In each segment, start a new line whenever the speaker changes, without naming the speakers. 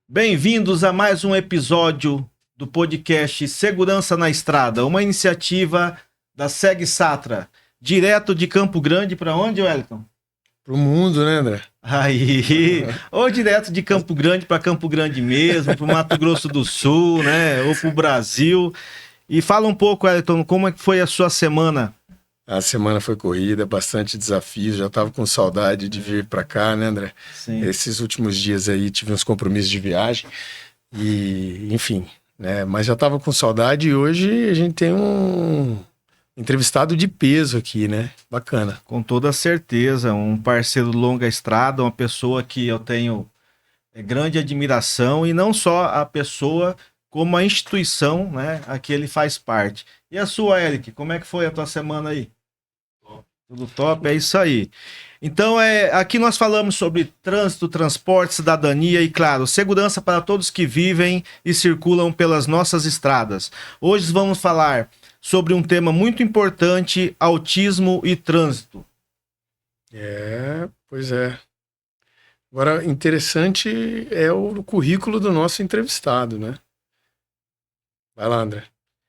Bem-vindos a mais um episódio do podcast Segurança na Estrada, uma iniciativa da Seg Satra, direto de Campo Grande para onde, Wellington?
Pro mundo, né, André?
Aí, ou direto de Campo Grande para Campo Grande mesmo, para o Mato Grosso do Sul, né, ou para o Brasil. E fala um pouco, Wellington, como é que foi a sua semana?
A semana foi corrida, bastante desafios, já tava com saudade de vir para cá, né, André?
Sim.
Esses últimos dias aí tive uns compromissos de viagem e, enfim, né, mas já tava com saudade e hoje a gente tem um entrevistado de peso aqui, né? Bacana.
Com toda certeza, um parceiro de longa estrada, uma pessoa que eu tenho grande admiração, e não só a pessoa, como a instituição, né, a que ele faz parte. E a sua, Eric, como é que foi a tua semana aí? Tudo top, é isso aí. Então, aqui nós falamos sobre trânsito, transporte, cidadania e, claro, segurança para todos que vivem e circulam pelas nossas estradas. Hoje vamos falar sobre um tema muito importante: autismo e trânsito.
Pois é. Agora, interessante é o currículo do nosso entrevistado, né? Vai lá, André.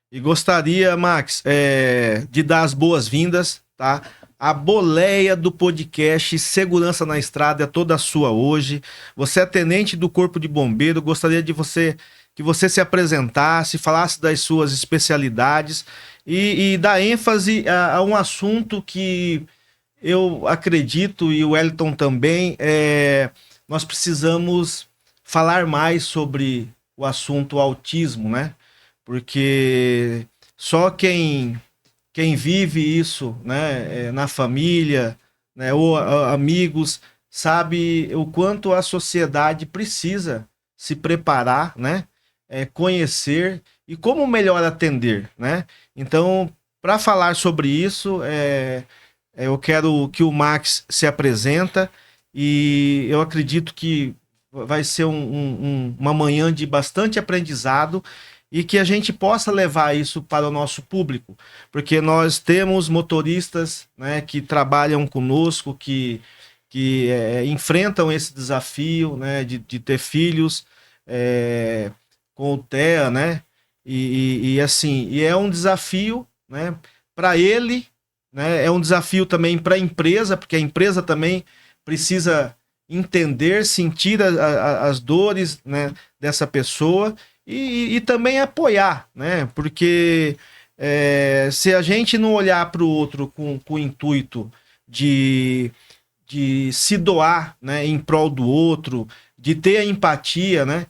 E gostaria, Max, de dar as boas-vindas, tá? A boleia do podcast Segurança na Estrada é toda sua hoje. Você é tenente do Corpo de Bombeiro, gostaria de que você se apresentasse, falasse das suas especialidades e dar ênfase a um assunto que eu acredito, e o Wellington também, nós precisamos falar mais sobre o assunto autismo, né? Porque só quem vive isso, né, na família, né, ou amigos, sabe o quanto a sociedade precisa se preparar, né, conhecer e como melhor atender, né? Então, para falar sobre isso, eu quero que o Max se apresenta, e eu acredito que vai ser uma manhã de bastante aprendizado e que a gente possa levar isso para o nosso público, porque nós temos motoristas, né, que trabalham conosco, que enfrentam esse desafio, né, de ter filhos com o TEA, né, e assim, e é um desafio, né, para ele, né, é um desafio também para a empresa, porque a empresa também precisa entender, sentir as dores, né, dessa pessoa, e também apoiar, né? Porque se a gente não olhar para o outro com o intuito de se doar, né, em prol do outro, de ter a empatia, né?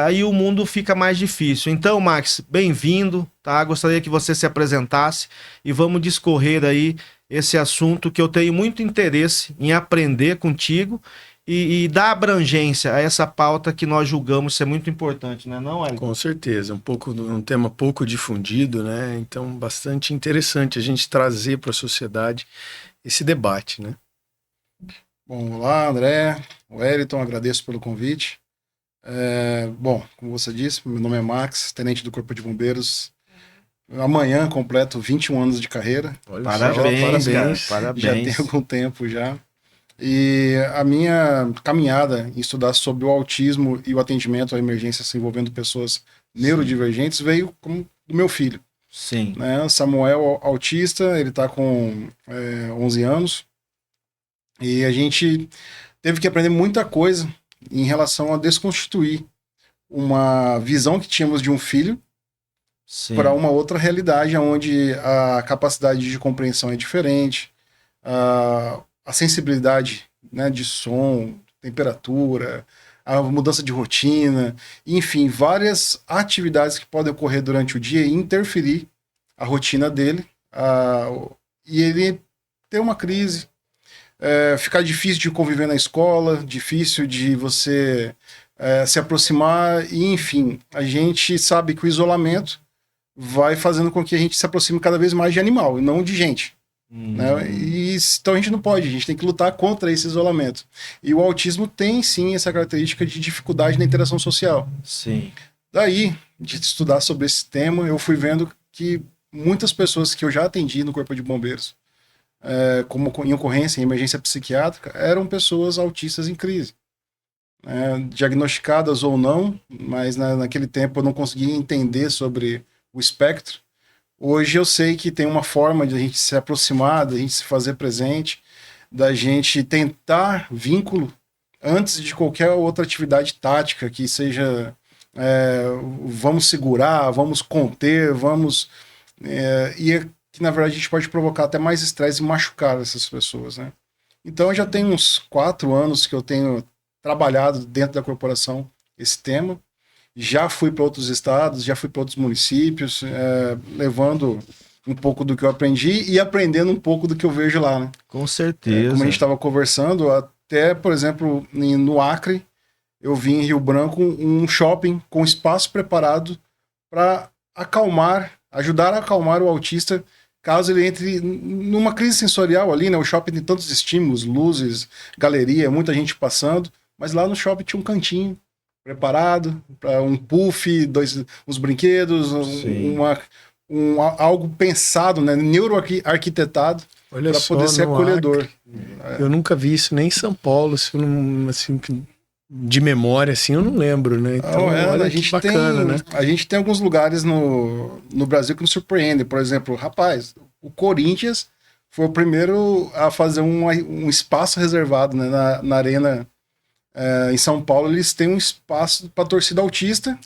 Aí o mundo fica mais difícil. Então, Max, bem-vindo, tá? Gostaria que você se apresentasse e vamos discorrer aí esse assunto que eu tenho muito interesse em aprender contigo e dar abrangência a essa pauta que nós julgamos ser muito importante, né, não, Wellington?
Com certeza, um tema pouco difundido, né? Então, bastante interessante a gente trazer para a sociedade esse debate, né?
Bom, olá, André, Wellington, agradeço pelo convite. Bom, como você disse, meu nome é Max, tenente do Corpo de Bombeiros. Amanhã completo 21 anos de carreira.
Olha
Parabéns,
só,
cara,
Já
parabéns.
tem algum tempo já. E a minha caminhada em estudar sobre o autismo e o atendimento a emergências envolvendo pessoas neurodivergentes veio do meu filho,
Sim,
né? Samuel, autista, ele está com 11 anos. E a gente teve que aprender muita coisa em relação a desconstituir uma visão que tínhamos de um filho
sim.
para uma outra realidade, onde a capacidade de compreensão é diferente, a sensibilidade, né, de som, temperatura, a mudança de rotina, enfim, várias atividades que podem ocorrer durante o dia e interferir a rotina dele, e ele ter uma crise, ficar difícil de conviver na escola, difícil de você se aproximar, e enfim, a gente sabe que o isolamento vai fazendo com que a gente se aproxime cada vez mais de animal e não de gente. Né? Então a gente não pode, a gente tem que lutar contra esse isolamento. E o autismo tem sim essa característica de dificuldade na interação social.
Sim.
Daí, de estudar sobre esse tema, eu fui vendo que muitas pessoas que eu já atendi no Corpo de Bombeiros, como em ocorrência, em emergência psiquiátrica, eram pessoas autistas em crise. diagnosticadas ou não, mas naquele tempo eu não conseguia entender sobre o espectro. Hoje eu sei que tem uma forma de a gente se aproximar, da gente se fazer presente, da gente tentar vínculo antes de qualquer outra atividade tática que seja vamos segurar, vamos conter, e que na verdade a gente pode provocar até mais estresse e machucar essas pessoas, né? Então já tem uns 4 anos que eu tenho trabalhado dentro da corporação esse tema. Já fui para outros estados, já fui para outros municípios, levando um pouco do que eu aprendi e aprendendo um pouco do que eu vejo lá, né?
Com certeza.
Como a gente estava conversando, até, por exemplo, no Acre, eu vi em Rio Branco um shopping com espaço preparado para ajudar a acalmar o autista caso ele entre numa crise sensorial ali, né? O shopping tem tantos estímulos, luzes, galeria, muita gente passando, mas lá no shopping tinha um cantinho preparado para um puff, uns brinquedos, algo pensado, né? Neuroarquitetado para poder ser acolhedor.
Eu nunca vi isso nem em São Paulo, assim, de memória, assim, eu não lembro, né? Então, olha,
a gente bacana, né? A gente tem alguns lugares no Brasil que nos surpreendem. Por exemplo, rapaz, o Corinthians foi o primeiro a fazer um espaço reservado, né, na arena. Em São Paulo eles têm um espaço para torcida autista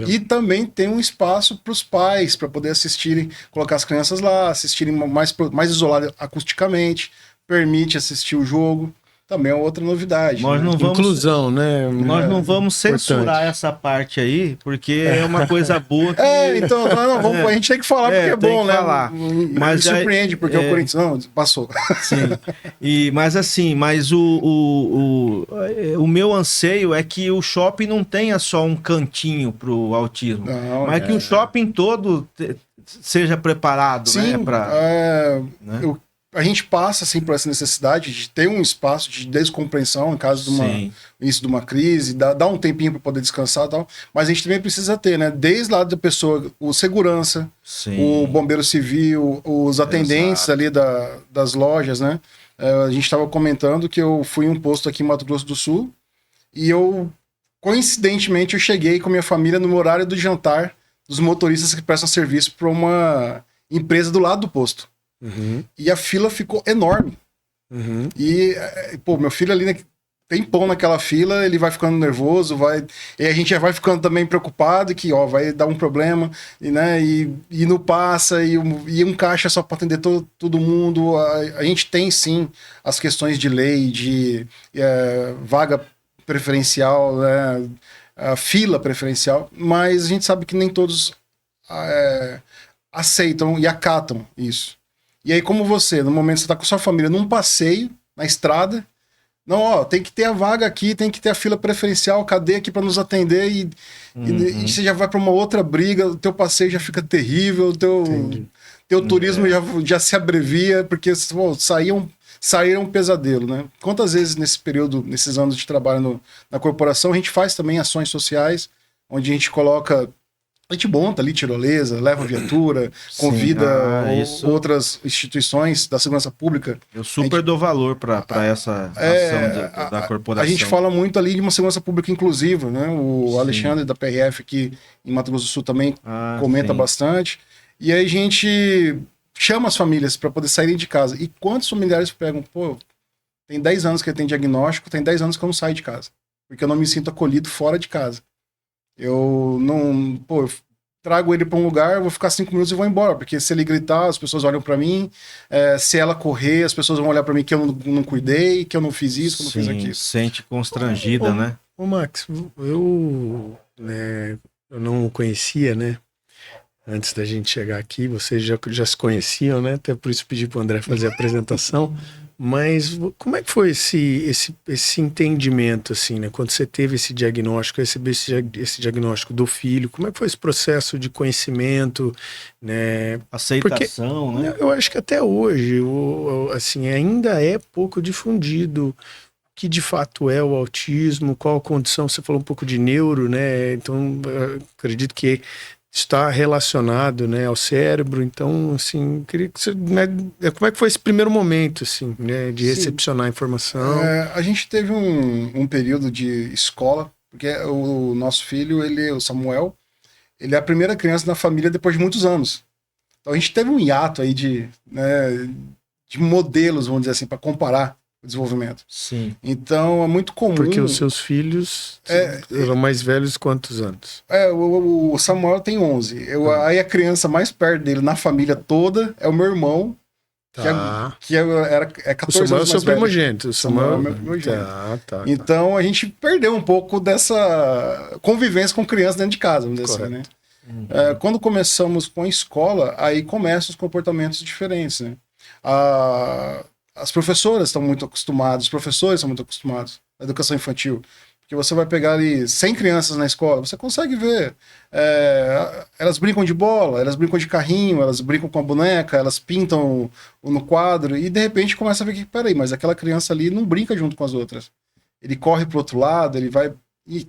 e também tem um espaço para os pais, para poder assistirem, colocar as crianças lá, assistirem mais isolado acusticamente, permite assistir o jogo. Também é outra novidade.
Nós não vamos,
inclusão, né?
Nós não vamos censurar essa parte aí, porque é uma coisa boa que...
então a gente tem que falar porque é bom, né?
Falar. Mas
me surpreende, porque o Corinthians não passou.
Sim. Mas o meu anseio é que o shopping não tenha só um cantinho pro autismo, mas que o shopping todo seja preparado,
sim,
né?
A gente passa assim por essa necessidade de ter um espaço de descompreensão em caso de início de uma crise, dar um tempinho para poder descansar e tal, mas a gente também precisa ter, né, desde lá da pessoa, o segurança, o bombeiro civil, os atendentes ali das lojas, né? A gente estava comentando que eu fui em um posto aqui em Mato Grosso do Sul e coincidentemente, eu cheguei com a minha família no horário do jantar dos motoristas que prestam serviço para uma empresa do lado do posto. Uhum. E a fila ficou enorme. Uhum. E, meu filho ali, né, tem pão naquela fila, ele vai ficando nervoso, e a gente já vai ficando também preocupado que, vai dar um problema, e não passa, e um caixa só para atender todo mundo. A gente tem, sim, as questões de lei, de vaga preferencial, né, fila preferencial, mas a gente sabe que nem todos aceitam e acatam isso. E aí, como você, no momento que você está com sua família num passeio, na estrada, tem que ter a vaga aqui, tem que ter a fila preferencial, cadê aqui para nos atender? E você já vai para uma outra briga, o teu passeio já fica terrível, o teu turismo já se abrevia, porque saíram um pesadelo, né? Quantas vezes nesse período, nesses anos de trabalho na corporação, a gente faz também ações sociais, onde a gente coloca... A gente monta ali tirolesa, leva viatura, convida outras instituições da segurança pública.
Eu super dou valor para essa ação da corporação.
A gente fala muito ali de uma segurança pública inclusiva, né? O Alexandre da PRF aqui em Mato Grosso do Sul também comenta bastante. E aí a gente chama as famílias para poder saírem de casa. E quantos familiares pegam, tem 10 anos que ele tem diagnóstico, tem 10 anos que eu não saio de casa. Porque eu não me sinto acolhido fora de casa. Eu trago ele para um lugar, eu vou ficar 5 minutos e vou embora, porque se ele gritar, as pessoas olham para mim, se ela correr, as pessoas vão olhar para mim que eu não cuidei, que eu não fiz isso, que eu não fiz aquilo.
Sente constrangida, né?
Ô Max, eu não o conhecia, né? Antes da gente chegar aqui, vocês já se conheciam, né? Até por isso pedi para o André fazer a apresentação. Mas como é que foi esse entendimento, assim, né? Quando você teve esse diagnóstico, receber esse diagnóstico do filho, como é que foi esse processo de conhecimento, né?
Aceitação,
porque,
né?
Eu acho que até hoje, assim, ainda é pouco difundido o que de fato é o autismo, qual a condição, você falou um pouco de neuro, né? Então, acredito que está relacionado, né, ao cérebro. Então, assim, queria que você, né, como é que foi esse primeiro momento, assim, né, de recepcionar a informação?
A gente teve um período de escola, porque o nosso filho, o Samuel, ele é a primeira criança na família depois de muitos anos. Então a gente teve um hiato aí de modelos, vamos dizer assim, para comparar o desenvolvimento.
Sim.
Então é muito comum.
Porque os seus filhos eram mais velhos quantos anos?
O Samuel tem 11. Aí a criança mais perto dele na família toda é o meu irmão,
Tá.
que é 14
O Samuel é o
anos
seu
mais velho.
primogênito. O Samuel
é meu primogênito.
Tá.
Então a gente perdeu um pouco dessa convivência com criança dentro de casa, vamos dizer assim, né? Quando começamos com a escola, aí começam os comportamentos diferentes, né? As professoras estão muito acostumadas, os professores estão muito acostumados na educação infantil. Porque você vai pegar ali 100 crianças na escola, você consegue ver. Elas brincam de bola, elas brincam de carrinho, elas brincam com a boneca, elas pintam no quadro, e de repente começa a ver que, peraí, mas aquela criança ali não brinca junto com as outras. Ele corre pro outro lado, ele vai... E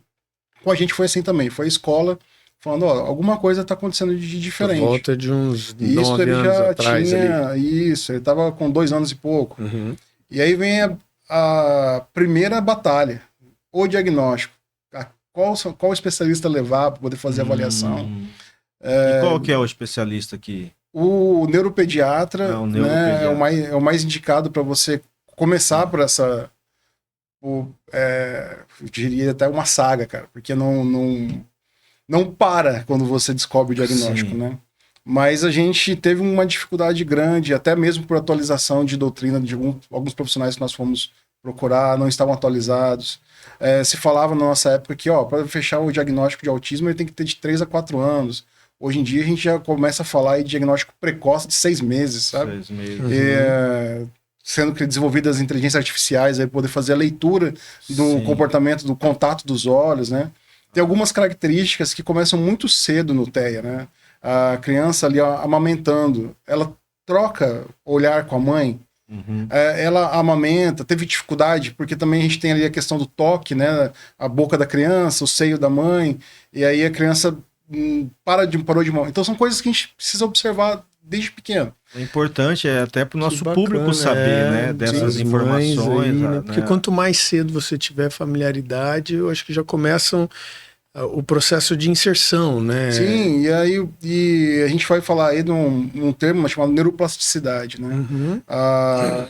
com a gente foi assim também, foi a escola falando, ó, alguma coisa tá acontecendo de diferente.
Por volta de uns
E
9
ele
anos
já
atrás
tinha
ali.
isso, ele tava com 2 anos e pouco.
Uhum.
E aí vem a primeira batalha, o diagnóstico. Qual especialista levar para poder fazer a avaliação?
E qual que é o especialista aqui?
O neuropediatra,
o
né,
neuropediatra.
é o mais indicado para você começar por essa... eu diria até uma saga, cara, porque não para quando você descobre o diagnóstico,
Sim.
né? Mas a gente teve uma dificuldade grande, até mesmo por atualização de doutrina de alguns profissionais que nós fomos procurar, não estavam atualizados. Se falava na nossa época que, para fechar o diagnóstico de autismo, ele tem que ter de 3 a 4 anos. Hoje em dia, a gente já começa a falar em diagnóstico precoce de 6 meses, sabe?
6 meses.
Sendo que desenvolvidas inteligências artificiais, aí poder fazer a leitura do comportamento, do contato dos olhos, né? Tem algumas características que começam muito cedo no TEA, né? A criança ali amamentando, ela troca olhar com a mãe, ela amamenta, teve dificuldade, porque também a gente tem ali a questão do toque, né? A boca da criança, o seio da mãe, e aí a criança parou de mão. Então são coisas que a gente precisa observar desde pequeno.
É importante até para o nosso público saber, né? Dessas informações.
Aí, né?
Né?
Porque quanto mais cedo você tiver familiaridade, eu acho que já começam o processo de inserção, né?
Sim, e a gente vai falar aí de um termo chamado neuroplasticidade, né?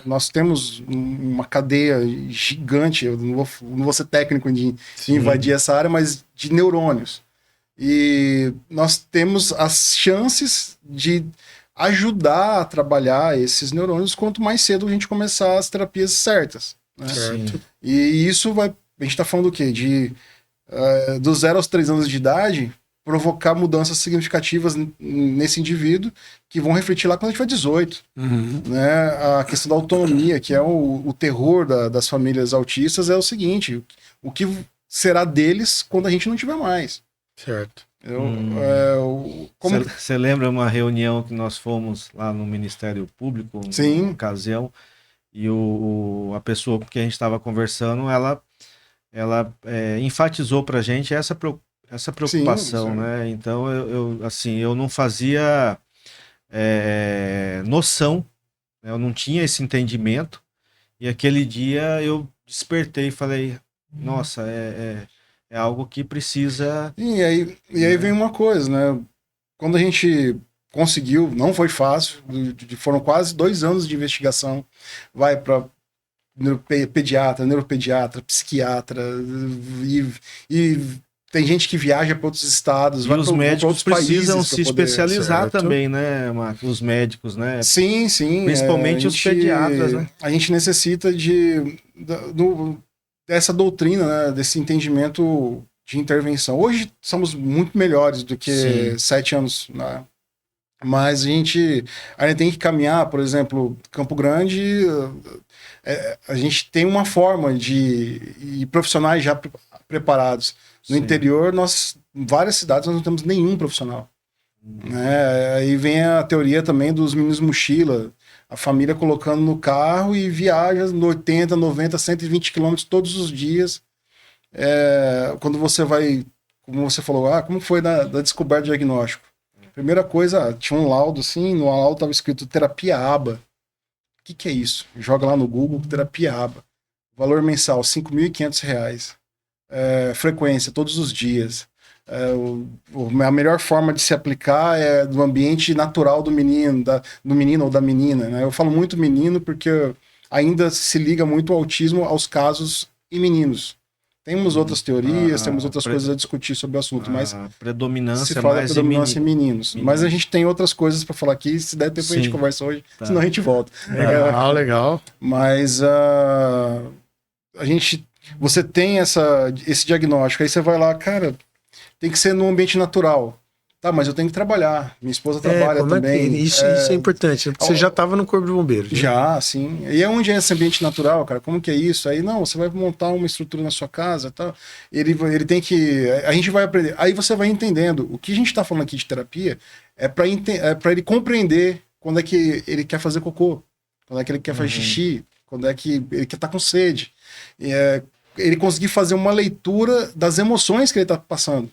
Nós temos uma cadeia gigante, eu não vou ser técnico de invadir essa área, mas de neurônios. E nós temos as chances de ajudar a trabalhar esses neurônios quanto mais cedo a gente começar as terapias certas, né? E isso vai... A gente está falando do quê? Do 0 aos 3 anos de idade, provocar mudanças significativas nesse indivíduo que vão refletir lá quando a gente tiver 18. Né? A questão da autonomia, que é o terror das famílias autistas, é o seguinte: o que será deles quando a gente não tiver mais?
Certo.
Você lembra uma reunião que nós fomos lá no Ministério Público, numa ocasião, e a pessoa com quem a gente estava conversando, ela enfatizou para a gente essa preocupação, né? Então eu não fazia noção, né? Eu não tinha esse entendimento, e aquele dia eu despertei e falei, nossa, é algo que precisa...
E aí vem uma coisa, né? Quando a gente conseguiu, não foi fácil, foram quase 2 anos de investigação, vai para neuropediatra, psiquiatra, e tem gente que viaja para outros estados,
e os médicos precisam se especializar
certo?
Também, né, Marcos? Os médicos, né?
Sim.
Principalmente os pediatras, né?
A gente necessita dessa doutrina, né, desse entendimento de intervenção. Hoje somos muito melhores do que 7 anos, né? Mas a gente ainda tem que caminhar, por exemplo, Campo Grande, a gente tem uma forma e profissionais já preparados. No interior, em várias cidades, nós não temos nenhum profissional. Né? Aí vem a teoria também dos meninos mochila, a família colocando no carro e viaja 80, 90, 120 quilômetros todos os dias. Quando você vai como você falou, como foi da descoberta do diagnóstico? Primeira coisa, tinha um laudo assim, no laudo estava escrito terapia ABA. O que é isso? Joga lá no Google, terapia ABA. Valor mensal, R$ 5.500. Frequência, todos os dias. A melhor forma de se aplicar é do ambiente natural do menino, do menino ou da menina. Né? Eu falo muito menino porque ainda se liga muito o autismo aos casos em meninos. Temos outras teorias, temos outras coisas a discutir sobre o assunto, mas
predominância
se fala
mais
da predominância em meninos. Mas a gente tem outras coisas para falar aqui, se der tempo a gente conversa hoje, senão a gente volta.
Legal.
Mas você tem esse diagnóstico, aí você vai lá, cara, tem que ser no ambiente natural. Tá, mas eu tenho que trabalhar. Minha esposa trabalha também.
Isso é importante, né? Porque você já estava no Corpo de Bombeiros.
Já, sim. E é onde é esse ambiente natural, cara? Como que é isso? Aí, não, você vai montar uma estrutura na sua casa, tá? Ele tem que... A gente vai aprender. Aí você vai entendendo. O que a gente está falando aqui de terapia é para ele compreender quando é que ele quer fazer cocô, quando é que ele quer fazer xixi, quando é que ele quer estar com sede. Ele conseguir fazer uma leitura das emoções que ele está passando.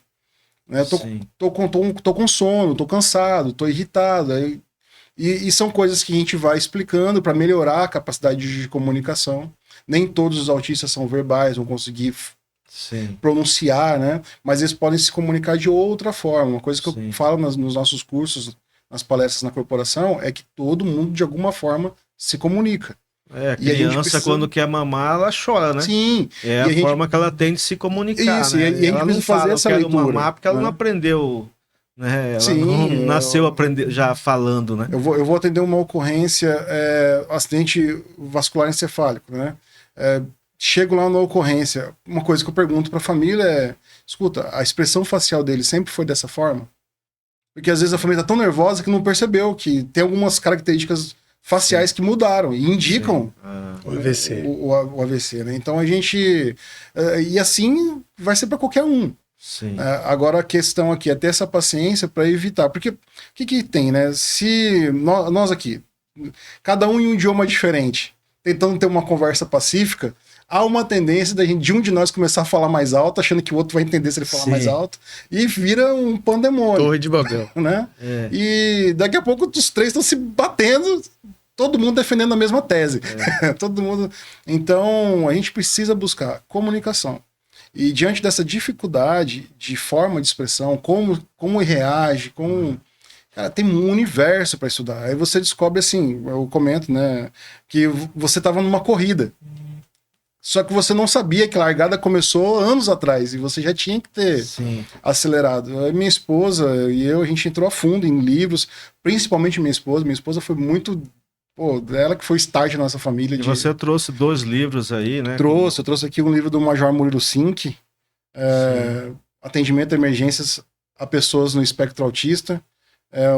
Né? Tô com sono, tô cansado, tô irritado. E são coisas que a gente vai explicando para melhorar a capacidade de comunicação. Nem todos os autistas são verbais, vão conseguir pronunciar, né? Mas eles podem se comunicar de outra forma. Uma coisa que eu falo nos nossos cursos, nas palestras na corporação, é que todo mundo, de alguma forma, se comunica.
A criança, quando quer mamar, ela chora, né?
Sim.
É a forma que ela tem de se comunicar.
Isso,
né?
e a gente precisa fazer essa leitura.
Mamar porque ela não aprendeu, né? Ela não nasceu já falando, né?
Eu vou atender uma ocorrência, acidente vascular encefálico, né? Chego lá na ocorrência, uma coisa que eu pergunto para a família é: escuta, a expressão facial dele sempre foi dessa forma? Porque às vezes a família tá tão nervosa que não percebeu que tem algumas características faciais que mudaram e indicam
o AVC.
O AVC, né? Então a gente... E assim vai ser para qualquer um. Agora a questão aqui é ter essa paciência para evitar. Porque o que tem, né? Se nós aqui, cada um em um idioma diferente, tentando ter uma conversa pacífica, há uma tendência de um de nós começar a falar mais alto, achando que o outro vai entender se ele falar mais alto, e vira um pandemônio.
Torre de Babel.
Né? E daqui a pouco os três estão se batendo, todo mundo defendendo a mesma tese. Todo mundo. Então, a gente precisa buscar comunicação. E diante dessa dificuldade de forma de expressão, como reage, cara, tem um universo para estudar. Aí você descobre assim, eu comento, né, que você estava numa corrida. Só que você não sabia que a largada começou anos atrás e você já tinha que ter acelerado. A minha esposa e eu, a gente entrou a fundo em livros, principalmente minha esposa. Minha esposa foi muito... ela que foi start na nossa família.
E você trouxe 2 livros aí, né?
Eu trouxe aqui um livro do Major Murilo Sink, Atendimento a Emergências a Pessoas no Espectro Autista.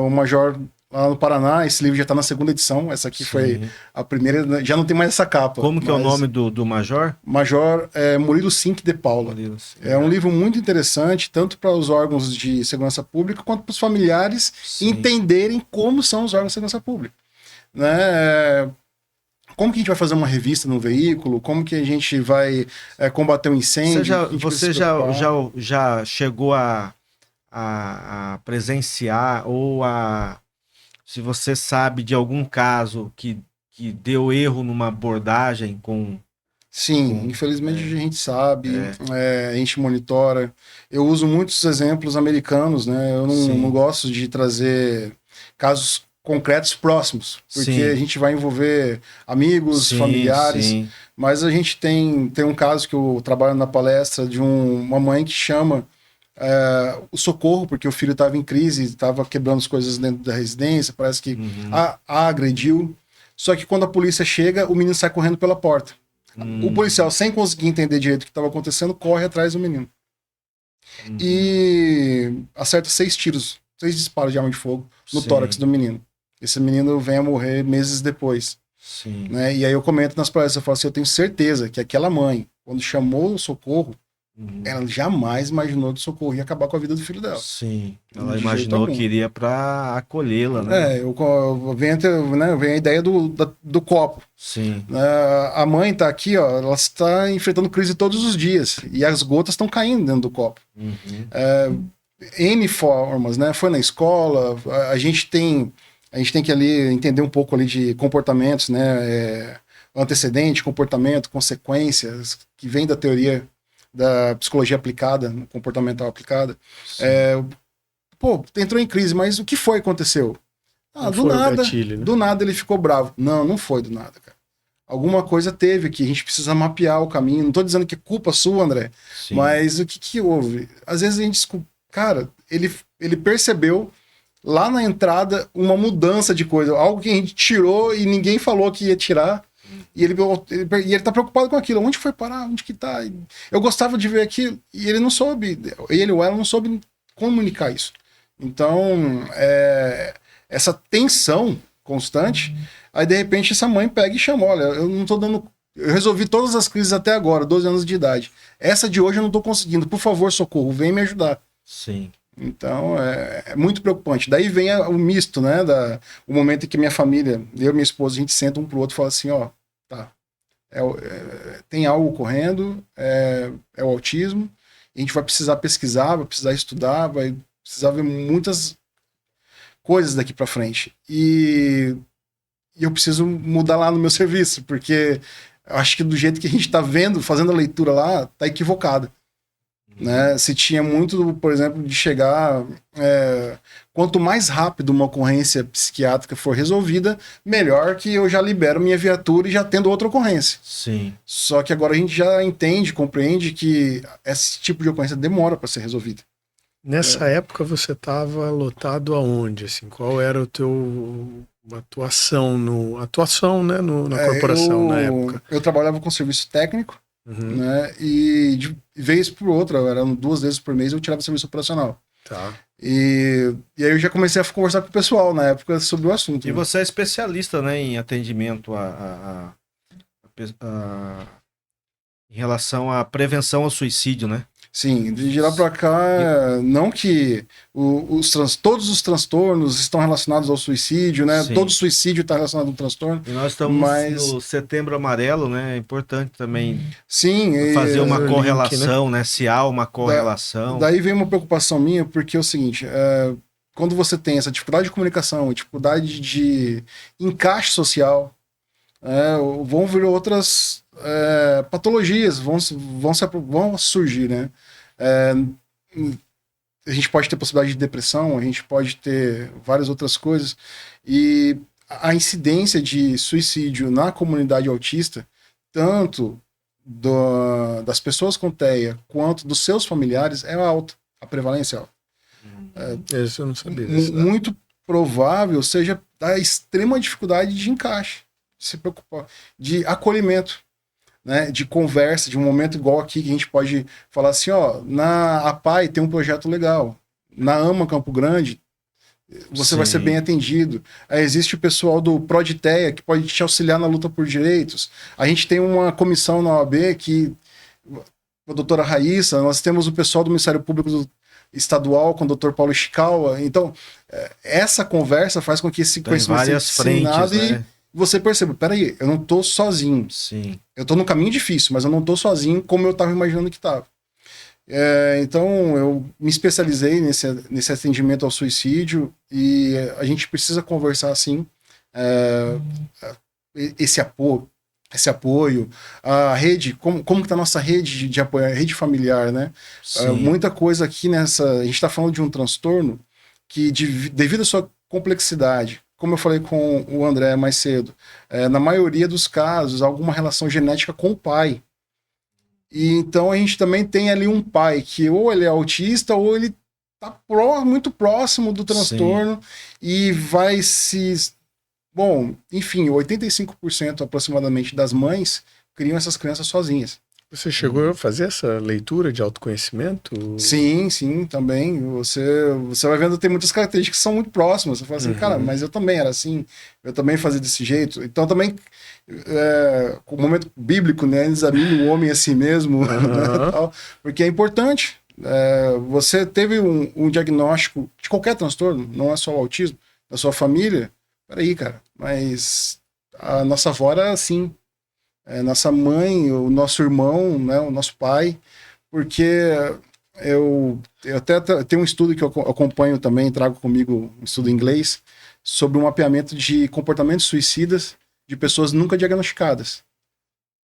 O Major... lá no Paraná, esse livro já está na 2ª edição. Essa aqui foi a primeira, já não tem mais essa capa.
Como que é o nome do Major?
Major Murilo Sink de Paula. É um livro muito interessante, tanto para os órgãos de segurança pública, quanto para os familiares entenderem como são os órgãos de segurança pública. Né? Como que a gente vai fazer uma revista no veículo? Como que a gente vai combater um incêndio?
Você já chegou a presenciar ou se você sabe de algum caso que deu erro numa abordagem com...
Sim, infelizmente a gente sabe, a gente monitora. Eu uso muitos exemplos americanos, né? Eu não gosto de trazer casos concretos próximos, porque a gente vai envolver amigos, familiares, mas a gente tem um caso que eu trabalho na palestra de uma mãe que chama o socorro, porque o filho estava em crise, estava quebrando as coisas dentro da residência, parece que a agrediu. Só que quando a polícia chega, o menino sai correndo pela porta. O policial, sem conseguir entender direito o que estava acontecendo, corre atrás do menino. E acerta 6 disparos de arma de fogo no tórax do menino. Esse menino vem a morrer meses depois. Né? E aí eu comento nas palestras, eu falo assim, eu tenho certeza que aquela mãe, quando chamou o socorro, Ela jamais imaginou que o socorro ia acabar com a vida do filho dela.
Sim.
De
Ela
jeito
imaginou
algum.
que iria pra acolhê-la, né?
Vem a ideia do copo.
Sim.
Né? A mãe tá aqui, ó, ela está enfrentando crise todos os dias e as gotas estão caindo dentro do copo. N formas, né? Foi na escola, a gente tem que ali entender um pouco ali de comportamentos, né? Antecedente, comportamento, consequências, que vem da teoria da psicologia aplicada, comportamental aplicada. Pô, entrou em crise, mas o que foi que aconteceu?
Não
Do
foi o
nada,
gatilho, né?
do nada ele ficou bravo. Não foi do nada, cara. Alguma coisa teve aqui, a gente precisa mapear o caminho. Não tô dizendo que é culpa sua, André,
Sim.
mas o que houve? Às vezes a gente, cara, ele percebeu lá na entrada uma mudança de coisa, algo que a gente tirou e ninguém falou que ia tirar. E ele tá preocupado com aquilo. Onde foi parar? Onde que tá? Eu gostava de ver aquilo. E ele não soube. Ele ou ela não soube comunicar isso. Então, essa tensão constante. Aí, de repente, essa mãe pega e chama: olha, eu não tô dando. Eu resolvi todas as crises até agora, 12 anos de idade. Essa de hoje eu não tô conseguindo. Por favor, socorro, vem me ajudar.
Sim.
Então, é muito preocupante. Daí vem o misto, né? O momento em que minha família, eu e minha esposa, a gente senta um pro outro e fala assim: ó, tá. Tem algo ocorrendo, é o autismo. A gente vai precisar pesquisar, vai precisar estudar, vai precisar ver muitas coisas daqui para frente. E eu preciso mudar lá no meu serviço, porque eu acho que do jeito que a gente está vendo, fazendo a leitura lá, tá equivocado. Né? Se tinha muito, por exemplo, de chegar... quanto mais rápido uma ocorrência psiquiátrica for resolvida, melhor, que eu já libero minha viatura e já tendo outra ocorrência.
Sim.
Só que agora a gente já entende, compreende que esse tipo de ocorrência demora para ser resolvida.
Nessa época você estava lotado aonde? Assim, qual era o teu atuação né, na corporação na época?
Eu trabalhava com serviço técnico, né, e de vez por outra, eram 2 vezes por mês, eu tirava serviço operacional.
Tá.
E aí eu já comecei a conversar com o pessoal na época sobre o assunto.
E
né?
você é especialista, né, em atendimento em relação à prevenção ao suicídio, né?
Sim, de lá para cá, não que todos os transtornos estão relacionados ao suicídio, né?
Sim.
Todo suicídio está relacionado ao transtorno.
E nós estamos no Setembro Amarelo, né? É importante também fazer uma correlação, né? Se há uma correlação.
Daí vem uma preocupação minha, porque é o seguinte, quando você tem essa dificuldade de comunicação, dificuldade de encaixe social, vão vir outras patologias, vão surgir, né? A gente pode ter possibilidade de depressão, a gente pode ter várias outras coisas, e a incidência de suicídio na comunidade autista, tanto das pessoas com TEA quanto dos seus familiares, é alta, a prevalência é alta.
Isso eu não sabia.
Muito provável seja a extrema dificuldade de encaixe, de se preocupar, de acolhimento, né, de conversa, de um momento igual aqui que a gente pode falar assim, ó, na APAI tem um projeto legal, na AMA Campo Grande você vai ser bem atendido. Existe o pessoal do Proditeia que pode te auxiliar na luta por direitos. A gente tem uma comissão na OAB que a doutora Raíssa, nós temos o pessoal do Ministério Público Estadual com o doutor Paulo Ishikawa. Então, essa conversa faz com que esse conhecimento seja disseminado e você perceba, peraí, eu não tô sozinho.
Sim.
Eu tô no caminho difícil, mas eu não tô sozinho como eu tava imaginando que tava. Então, eu me especializei nesse atendimento ao suicídio e a gente precisa conversar, assim, esse apoio, a rede, como que tá a nossa rede de apoio, a rede familiar, né? Muita coisa aqui a gente tá falando de um transtorno que, devido à sua complexidade, como eu falei com o André mais cedo, na maioria dos casos, há alguma relação genética com o pai. E então a gente também tem ali um pai que ou ele é autista ou ele tá muito próximo do transtorno. Sim. E vai se... Bom, enfim, 85% aproximadamente das mães criam essas crianças sozinhas.
Você chegou a fazer essa leitura de autoconhecimento?
Sim, também. Você vai vendo que tem muitas características que são muito próximas. Você fala assim, cara, mas eu também era assim, eu também fazia desse jeito. Então também, com o momento bíblico, né, examine o homem a si mesmo, né, tal, porque é importante. Você teve um diagnóstico de qualquer transtorno, não é só o autismo, da sua família. Peraí, cara, mas a nossa avó era assim. Nossa mãe, o nosso irmão, né, o nosso pai, porque eu até tenho um estudo que eu acompanho também, trago comigo um estudo em inglês, sobre um mapeamento de comportamentos suicidas de pessoas nunca diagnosticadas.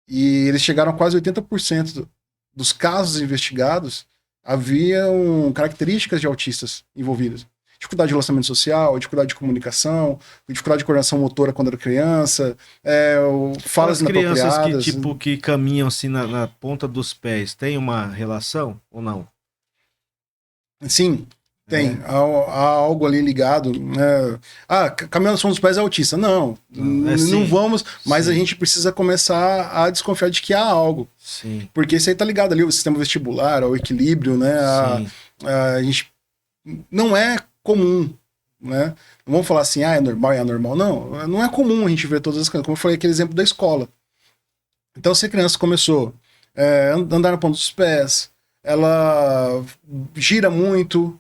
E eles chegaram a quase 80% dos casos investigados, haviam características de autistas envolvidas. Dificuldade de relacionamento social, dificuldade de comunicação, dificuldade de coordenação motora quando era criança, falas inapropriadas.
As crianças que caminham assim na ponta dos pés, tem uma relação ou não?
Sim, tem. Há algo ali ligado. Né? Caminhando nas pontas dos pés é autista. Não vamos, mas a gente precisa começar a desconfiar de que há algo.
Sim.
Porque isso aí tá ligado ali ao sistema vestibular, ao equilíbrio, né? A gente não é comum, né? Não vamos falar assim, é normal e anormal. Não é comum a gente ver todas as crianças. Como eu falei, aquele exemplo da escola. Então, se a criança começou a andar na ponta dos pés, ela gira muito,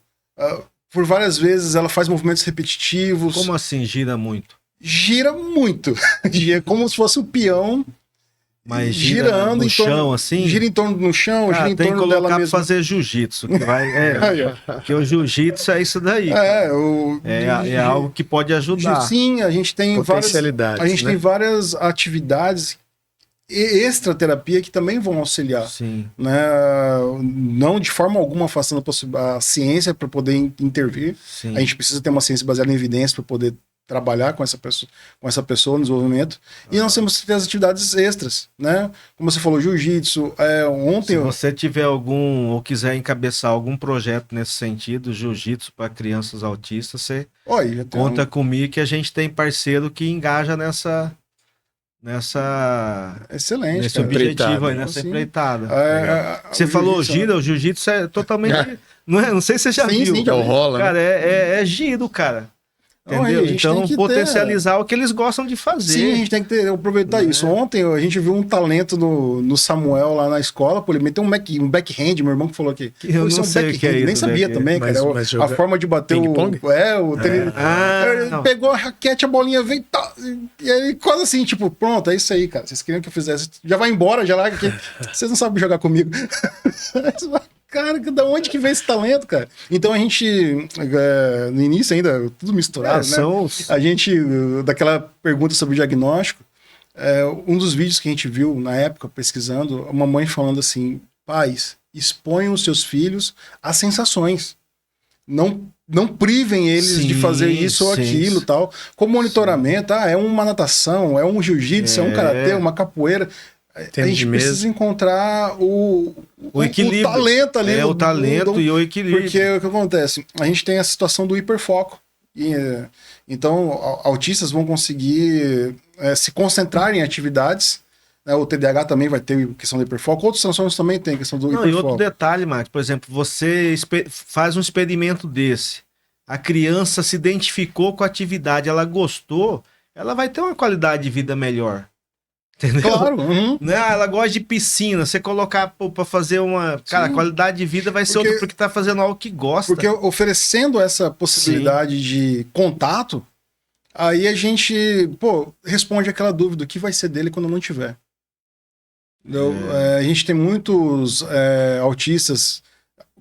por várias vezes ela faz movimentos repetitivos.
Como assim gira muito?
Gira muito. É como se fosse um peão.
Mas girando
no
chão, assim?
Gira em torno do chão, gira em
tem
torno
que
dela
colocar
mesma.
Pra fazer jiu-jitsu, que vai... Porque o jiu-jitsu é isso daí. É algo que pode ajudar.
Sim, a gente tem
potencialidades.
A gente tem várias atividades extraterapia que também vão auxiliar.
Sim.
Né? Não de forma alguma afastando a ciência para poder intervir.
Sim.
A gente precisa ter uma ciência baseada em evidência para poder trabalhar com essa pessoa no desenvolvimento. E nós temos que ter as atividades extras, né? Como você falou, jiu-jitsu. Ontem...
Se você tiver ou quiser encabeçar algum projeto nesse sentido, jiu-jitsu para crianças autistas, você conta comigo que a gente tem parceiro que engaja
excelente,
nesse objetivo aí, nessa empreitada. Você falou o jiu-jitsu é totalmente... Não sei se você já viu.
Sim, rola,
cara,
né?
é giro, cara. Entendeu? Então, potencializar o que eles gostam de fazer.
Sim, a gente tem que aproveitar isso. Ontem a gente viu um talento no Samuel lá na escola, pô, ele meteu um backhand, meu irmão que falou aqui.
Eu não sei o que é isso.
Nem sabia também, cara. A forma de bater
o tênis.
Ele pegou a raquete, a bolinha veio e aí quase assim, tipo, pronto, é isso aí, cara. Vocês queriam que eu fizesse. Já vai embora, já larga aqui. Vocês não sabem jogar comigo. Cara, da onde que vem esse talento, cara? Então a gente, no início ainda, tudo misturado, né? A gente, daquela pergunta sobre o diagnóstico, um dos vídeos que a gente viu na época, pesquisando, uma mãe falando assim, pais, exponham os seus filhos a sensações. Não privem eles de fazer isso ou aquilo, tal. Como monitoramento, é uma natação, é um jiu-jitsu, é um karatê, uma capoeira. A gente precisa encontrar o
equilíbrio.
O talento ali.
O talento e o equilíbrio.
Porque o que acontece? A gente tem a situação do hiperfoco. Então, autistas vão conseguir se concentrar em atividades. Né? O TDAH também vai ter questão do hiperfoco. Outros transtornos também têm questão do hiperfoco.
E outro detalhe, Max, por exemplo, você faz um experimento desse. A criança se identificou com a atividade, ela gostou, ela vai ter uma qualidade de vida melhor. Entendeu?
Claro.
Né? Ela gosta de piscina. Você colocar para fazer uma... Cara, a qualidade de vida vai ser outra porque tá fazendo algo que gosta.
Porque oferecendo essa possibilidade de contato, aí a gente, responde aquela dúvida: o que vai ser dele quando não tiver? A gente tem muitos autistas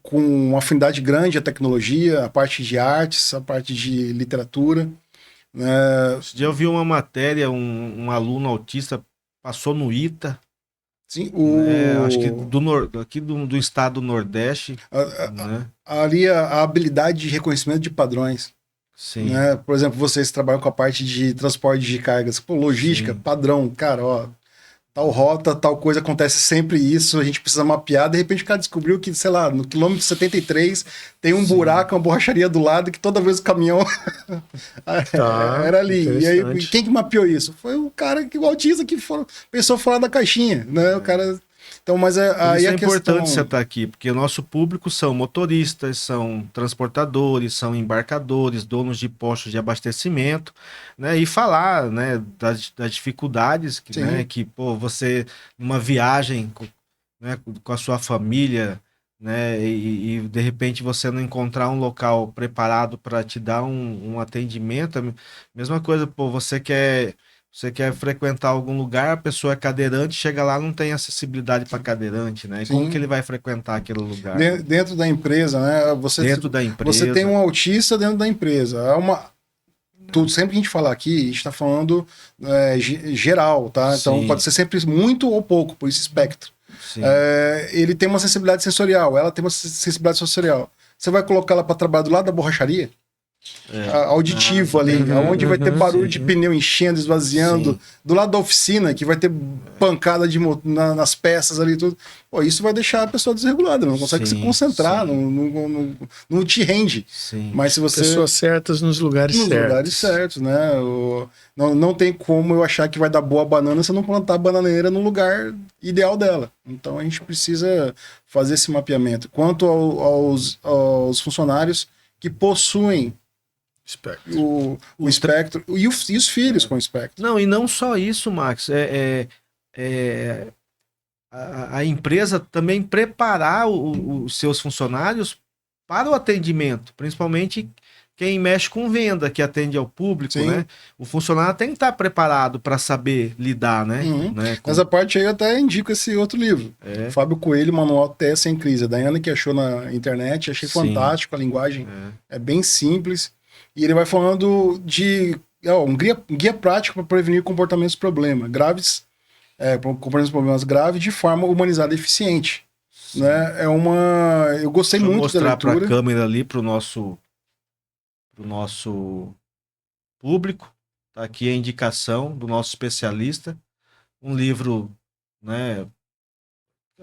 com uma afinidade grande à tecnologia, a parte de artes, a parte de literatura.
Esse dia eu vi uma matéria, um aluno autista passou no ITA.
Sim,
acho que aqui do estado do Nordeste.
Ali a habilidade de reconhecimento de padrões.
Sim.
Né? Por exemplo, vocês trabalham com a parte de transporte de cargas. Logística, padrão. Cara, tal rota, tal coisa, acontece sempre isso, a gente precisa mapear. De repente o cara descobriu que, sei lá, no quilômetro 73 tem um buraco, uma borracharia do lado, que toda vez o caminhão era ali. E aí, quem que mapeou isso? Foi o cara, o autista que pensou fora da caixinha, né? O cara Então, mas
Por
aí
isso é
a
importante você
questão...
estar aqui, porque o nosso público são motoristas, são transportadores, são embarcadores, donos de postos de abastecimento, né? E falar, né, das dificuldades que, né,
Sim,
que pô, você, numa viagem, né, com a sua família, né, e de repente você não encontrar um local preparado para te dar um atendimento, mesma coisa, pô, você quer frequentar algum lugar, a pessoa é cadeirante, chega lá, não tem acessibilidade para cadeirante, né? E como que ele
sim.
vai frequentar aquele lugar?
Dentro da empresa, né?
Dentro da
Você tem
empresa.
um autista dentro da empresa. Tudo, sempre que a gente falar aqui, a gente está falando geral, tá? Então pode
Sim,
ser sempre muito ou pouco, por isso espectro.
sim.
Ele tem uma sensibilidade sensorial, ela tem uma sensibilidade sensorial. Você vai colocar ela para trabalhar do lado da borracharia?
É.
Auditivo
Ah,
ali, onde vai ter barulho de
sim,
pneu enchendo, esvaziando,
sim,
do lado da oficina, que vai ter pancada nas peças ali e tudo. Pô, isso vai deixar a pessoa desregulada, não consegue se
sim,
concentrar,
sim,
não te rende.
sim.
Mas se você.
Pessoas certas nos lugares
Nos
certos.
lugares certos, né? Não tem como eu achar que vai dar boa banana se eu não plantar a bananeira no lugar ideal dela. Então a gente precisa fazer esse mapeamento. Quanto aos funcionários que possuem
Espectro.
o espectro e os filhos com o espectro.
Não, e não só isso, Max. É a empresa também preparar os seus funcionários para o atendimento, principalmente quem mexe com venda, que atende ao público,
Sim.
né? O funcionário tem que estar preparado para saber lidar, né?
Uhum.
né?
Nessa parte aí eu até indico esse outro livro.
É,
Fábio Coelho, Manual TE Sem Crise. A Daiane que achou na internet, achei
Sim.
fantástico a linguagem. É bem simples. E ele vai falando de um guia prático para prevenir comportamentos graves, problemas graves de forma humanizada e eficiente. Né? Eu gostei
Deixa eu
muito da
mostrar para a
leitura.
câmera ali para o nosso público. Tá aqui a indicação do nosso especialista, um livro, né?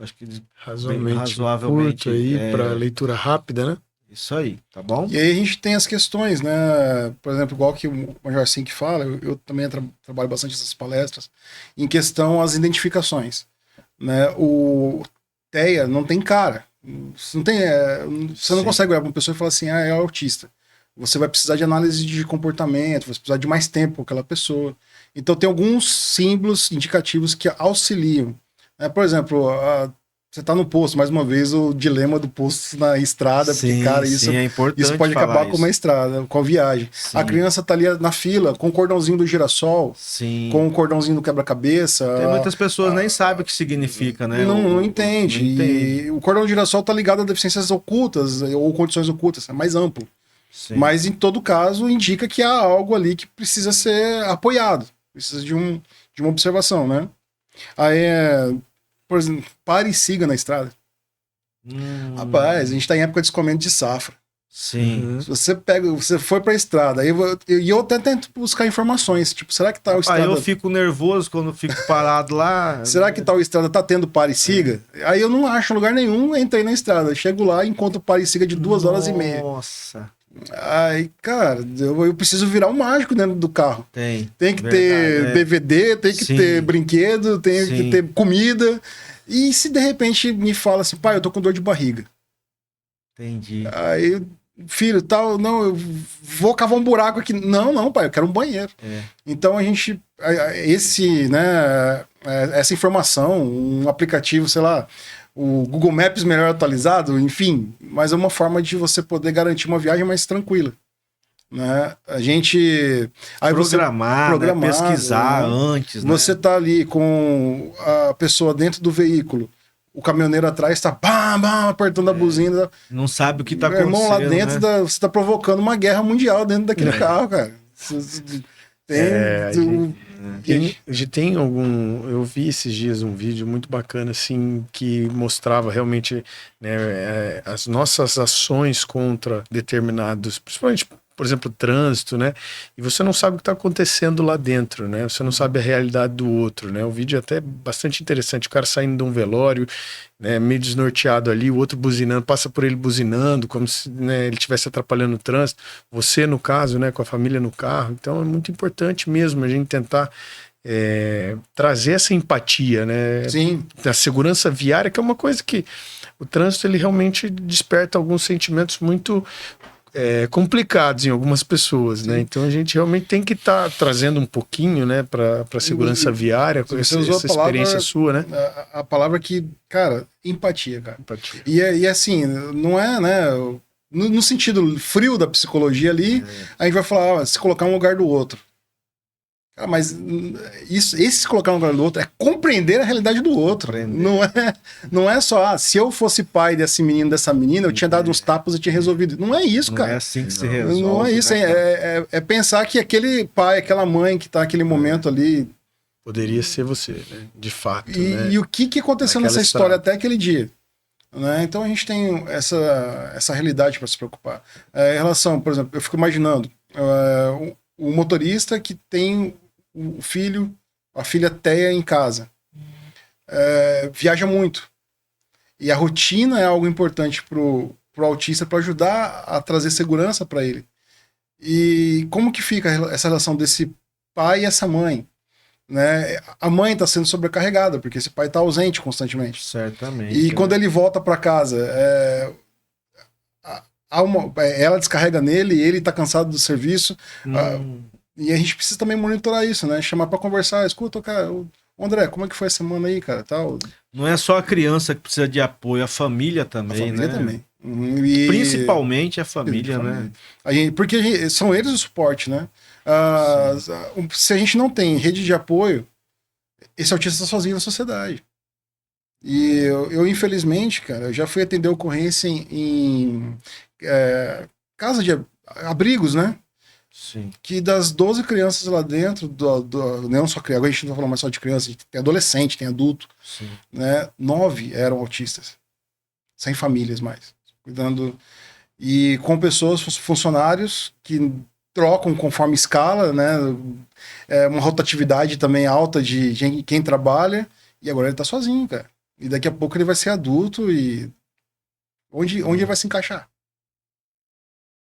Acho que razoavelmente
curto aí para leitura rápida, né?
Isso aí, tá bom?
E aí a gente tem as questões, né? Por exemplo, igual que o Major Sink fala, eu também trabalho bastante nessas palestras, em questão às identificações. Né? O TEA não tem cara. Não tem, você não
Sim.
consegue olhar para uma pessoa e falar assim, é autista. Você vai precisar de análise de comportamento, você vai precisar de mais tempo com aquela pessoa. Então tem alguns símbolos indicativos que auxiliam. Por exemplo, você está no posto, mais uma vez, o dilema do posto na estrada,
Sim,
porque, cara,
sim, é importante
isso pode
falar
acabar com uma estrada, com a viagem.
Sim.
A criança está ali na fila, com o cordãozinho do girassol,
Sim.
com o cordãozinho do quebra-cabeça.
Tem muitas pessoas nem sabem o que significa, né?
Não entende.
Não entende.
E o cordão de girassol está ligado a deficiências ocultas ou condições ocultas, é mais amplo.
Sim.
Mas, em todo caso, indica que há algo ali que precisa ser apoiado. Precisa de uma observação, né? Aí, por exemplo, pare e siga na estrada. Rapaz, a gente está em época de escoamento de safra.
Sim.
Se você foi para a estrada, aí eu até tento buscar informações, tipo, será que tal estrada...
Eu fico nervoso quando fico parado lá.
Será que tal estrada tá tendo pare e siga? Aí eu não acho lugar nenhum, entrei na estrada. Chego lá e encontro pare e siga de 2 horas e meia.
Nossa.
Aí, cara, eu preciso virar um mágico dentro do carro.
Tem
que ter DVD, tem que ter brinquedo, tem que ter comida. E se de repente me fala assim, pai, eu tô com dor de barriga.
Entendi.
Aí, filho, tal, não, eu vou cavar um buraco aqui. Não, pai, eu quero um banheiro. Então a gente, essa informação, um aplicativo, sei lá, o Google Maps melhor atualizado, enfim, mas é uma forma de você poder garantir uma viagem mais tranquila. Né? A gente
programar, né? Pesquisar antes.
Você tá ali com a pessoa dentro do veículo, o caminhoneiro atrás tá apertando a buzina.
Não sabe o que tá acontecendo.
Irmão, lá dentro você tá provocando uma guerra mundial dentro daquele carro, cara.
Tem algum... Eu vi esses dias um vídeo muito bacana, assim, que mostrava realmente, né, as nossas ações contra determinados, principalmente, por exemplo, trânsito, né? E você não sabe o que está acontecendo lá dentro, né? Você não sabe a realidade do outro, né? O vídeo é até bastante interessante. O cara saindo de um velório, né, meio desnorteado ali, o outro buzinando, passa por ele buzinando, como se, né, ele estivesse atrapalhando o trânsito. Você, no caso, né, com a família no carro. Então é muito importante mesmo a gente tentar trazer essa empatia, né?
Sim.
Da segurança viária, que é uma coisa que o trânsito ele realmente desperta alguns sentimentos muito complicados em algumas pessoas, né? Então a gente realmente tem que estar trazendo um pouquinho, né, para a segurança viária, com
Você usou
essa
a palavra,
experiência sua, né?
A palavra que, cara, empatia, cara.
Empatia.
E assim, não é, né? No sentido frio da psicologia ali, a gente vai falar, se colocar um lugar do outro. Cara, mas esse se colocar no lugar do outro é compreender a realidade do outro. Não é só, se eu fosse pai desse menino, dessa menina, eu tinha dado uns tapas e tinha resolvido. Não é isso, cara.
Não é assim que se resolve.
Não é isso.
Né,
é pensar que aquele pai, aquela mãe que tá naquele momento ali.
Poderia ser você, né? De fato.
E,
né?
e o que aconteceu nessa história até aquele dia? Né? Então a gente tem essa realidade para se preocupar. Em relação, por exemplo, eu fico imaginando o motorista que tem o filho, a filha Teia em casa, viaja muito. E a rotina é algo importante pro autista para ajudar a trazer segurança para ele. E como que fica essa relação desse pai e essa mãe? Né? A mãe está sendo sobrecarregada, porque esse pai está ausente constantemente.
Certamente.
E quando ele volta para casa, ela descarrega nele, ele está cansado do serviço. E a gente precisa também monitorar isso, né? Chamar para conversar. Escuta, cara, André, como é que foi a semana aí, cara? Tal.
Não é só a criança que precisa de apoio, a família também, né?
A família também.
Principalmente a família, né?
Porque são eles o suporte, né? Se a gente não tem rede de apoio, esse autista está sozinho na sociedade. E eu infelizmente, cara, eu já fui atender ocorrência em casa de abrigos, né?
Sim.
Que das 12 crianças lá dentro, não só criança, a gente não tá falando mais só de criança, tem adolescente, tem adulto,
Sim.
né? 9 eram autistas, sem famílias mais, cuidando, e com pessoas, funcionários que trocam conforme escala, né? Uma rotatividade também alta de quem trabalha, e agora ele tá sozinho, cara. E daqui a pouco ele vai ser adulto e onde ele vai se encaixar?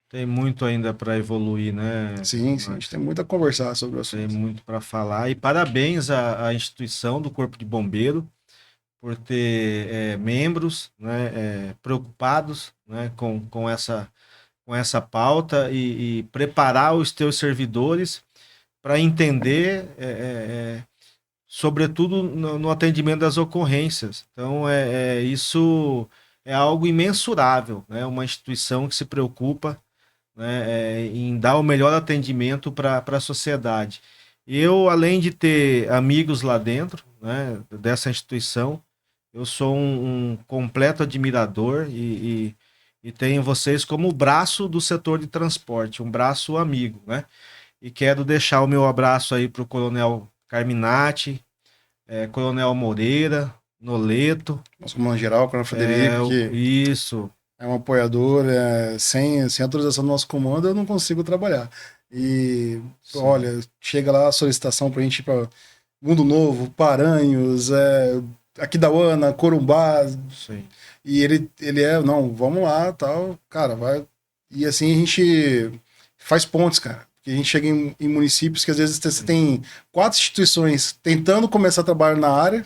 Tem muito ainda para evoluir, né?
Sim, a gente tem muito a conversar sobre o assunto.
Tem muito para falar. E parabéns à instituição do Corpo de Bombeiro por ter membros, né, preocupados, né, com essa pauta e preparar os teus servidores para entender, sobretudo no atendimento das ocorrências. Então, isso é algo imensurável, né? Uma instituição que se preocupa, né, em dar o melhor atendimento para a sociedade. Eu, além de ter amigos lá dentro, né, dessa instituição, eu sou um completo admirador e tenho vocês como o braço do setor de transporte, um braço amigo, né? E quero deixar o meu abraço aí para o Coronel Carminati, Coronel Moreira, Noleto.
Nosso comandante geral, Coronel Frederico, que
isso.
É um apoiador, sem autorização do nosso comando eu não consigo trabalhar. E, sim, olha, chega lá a solicitação pra gente ir pra Mundo Novo, Paranhos, Aquidauana, Corumbá.
Sim.
E ele não, vamos lá, tal, cara, vai. E assim a gente faz pontes, cara. Porque a gente chega em municípios que às vezes você tem 4 instituições tentando começar a trabalhar na área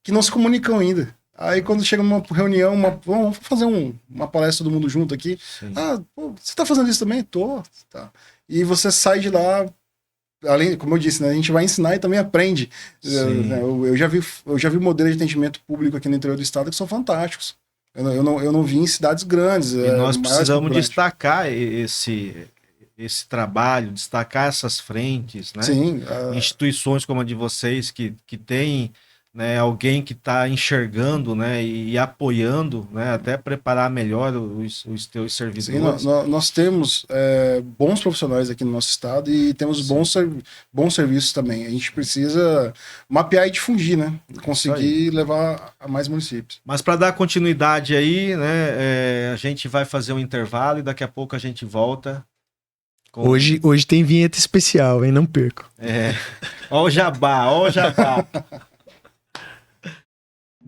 que não se comunicam ainda. Aí quando chega numa reunião, vamos fazer uma palestra do mundo junto aqui. Sim. Pô, você tá fazendo isso também? Tô. Tá. E você sai de lá, além, como eu disse, né, a gente vai ensinar e também aprende. Eu já vi modelos de atendimento público aqui no interior do estado que são fantásticos. Eu não vi em cidades grandes.
E nós precisamos destacar esse trabalho, destacar essas frentes, né?
Sim,
instituições como a de vocês que tem, né, alguém que está enxergando, né, e apoiando, né, até preparar melhor os teus servidores.
Sim, nós temos bons profissionais aqui no nosso estado e temos bons serviços também. A gente precisa mapear e difundir, né? Conseguir levar a mais municípios.
Mas para dar continuidade aí, né, a gente vai fazer um intervalo e daqui a pouco a gente volta.
Hoje tem vinheta especial, hein? Não perco.
Ó o jabá, ó o jabá.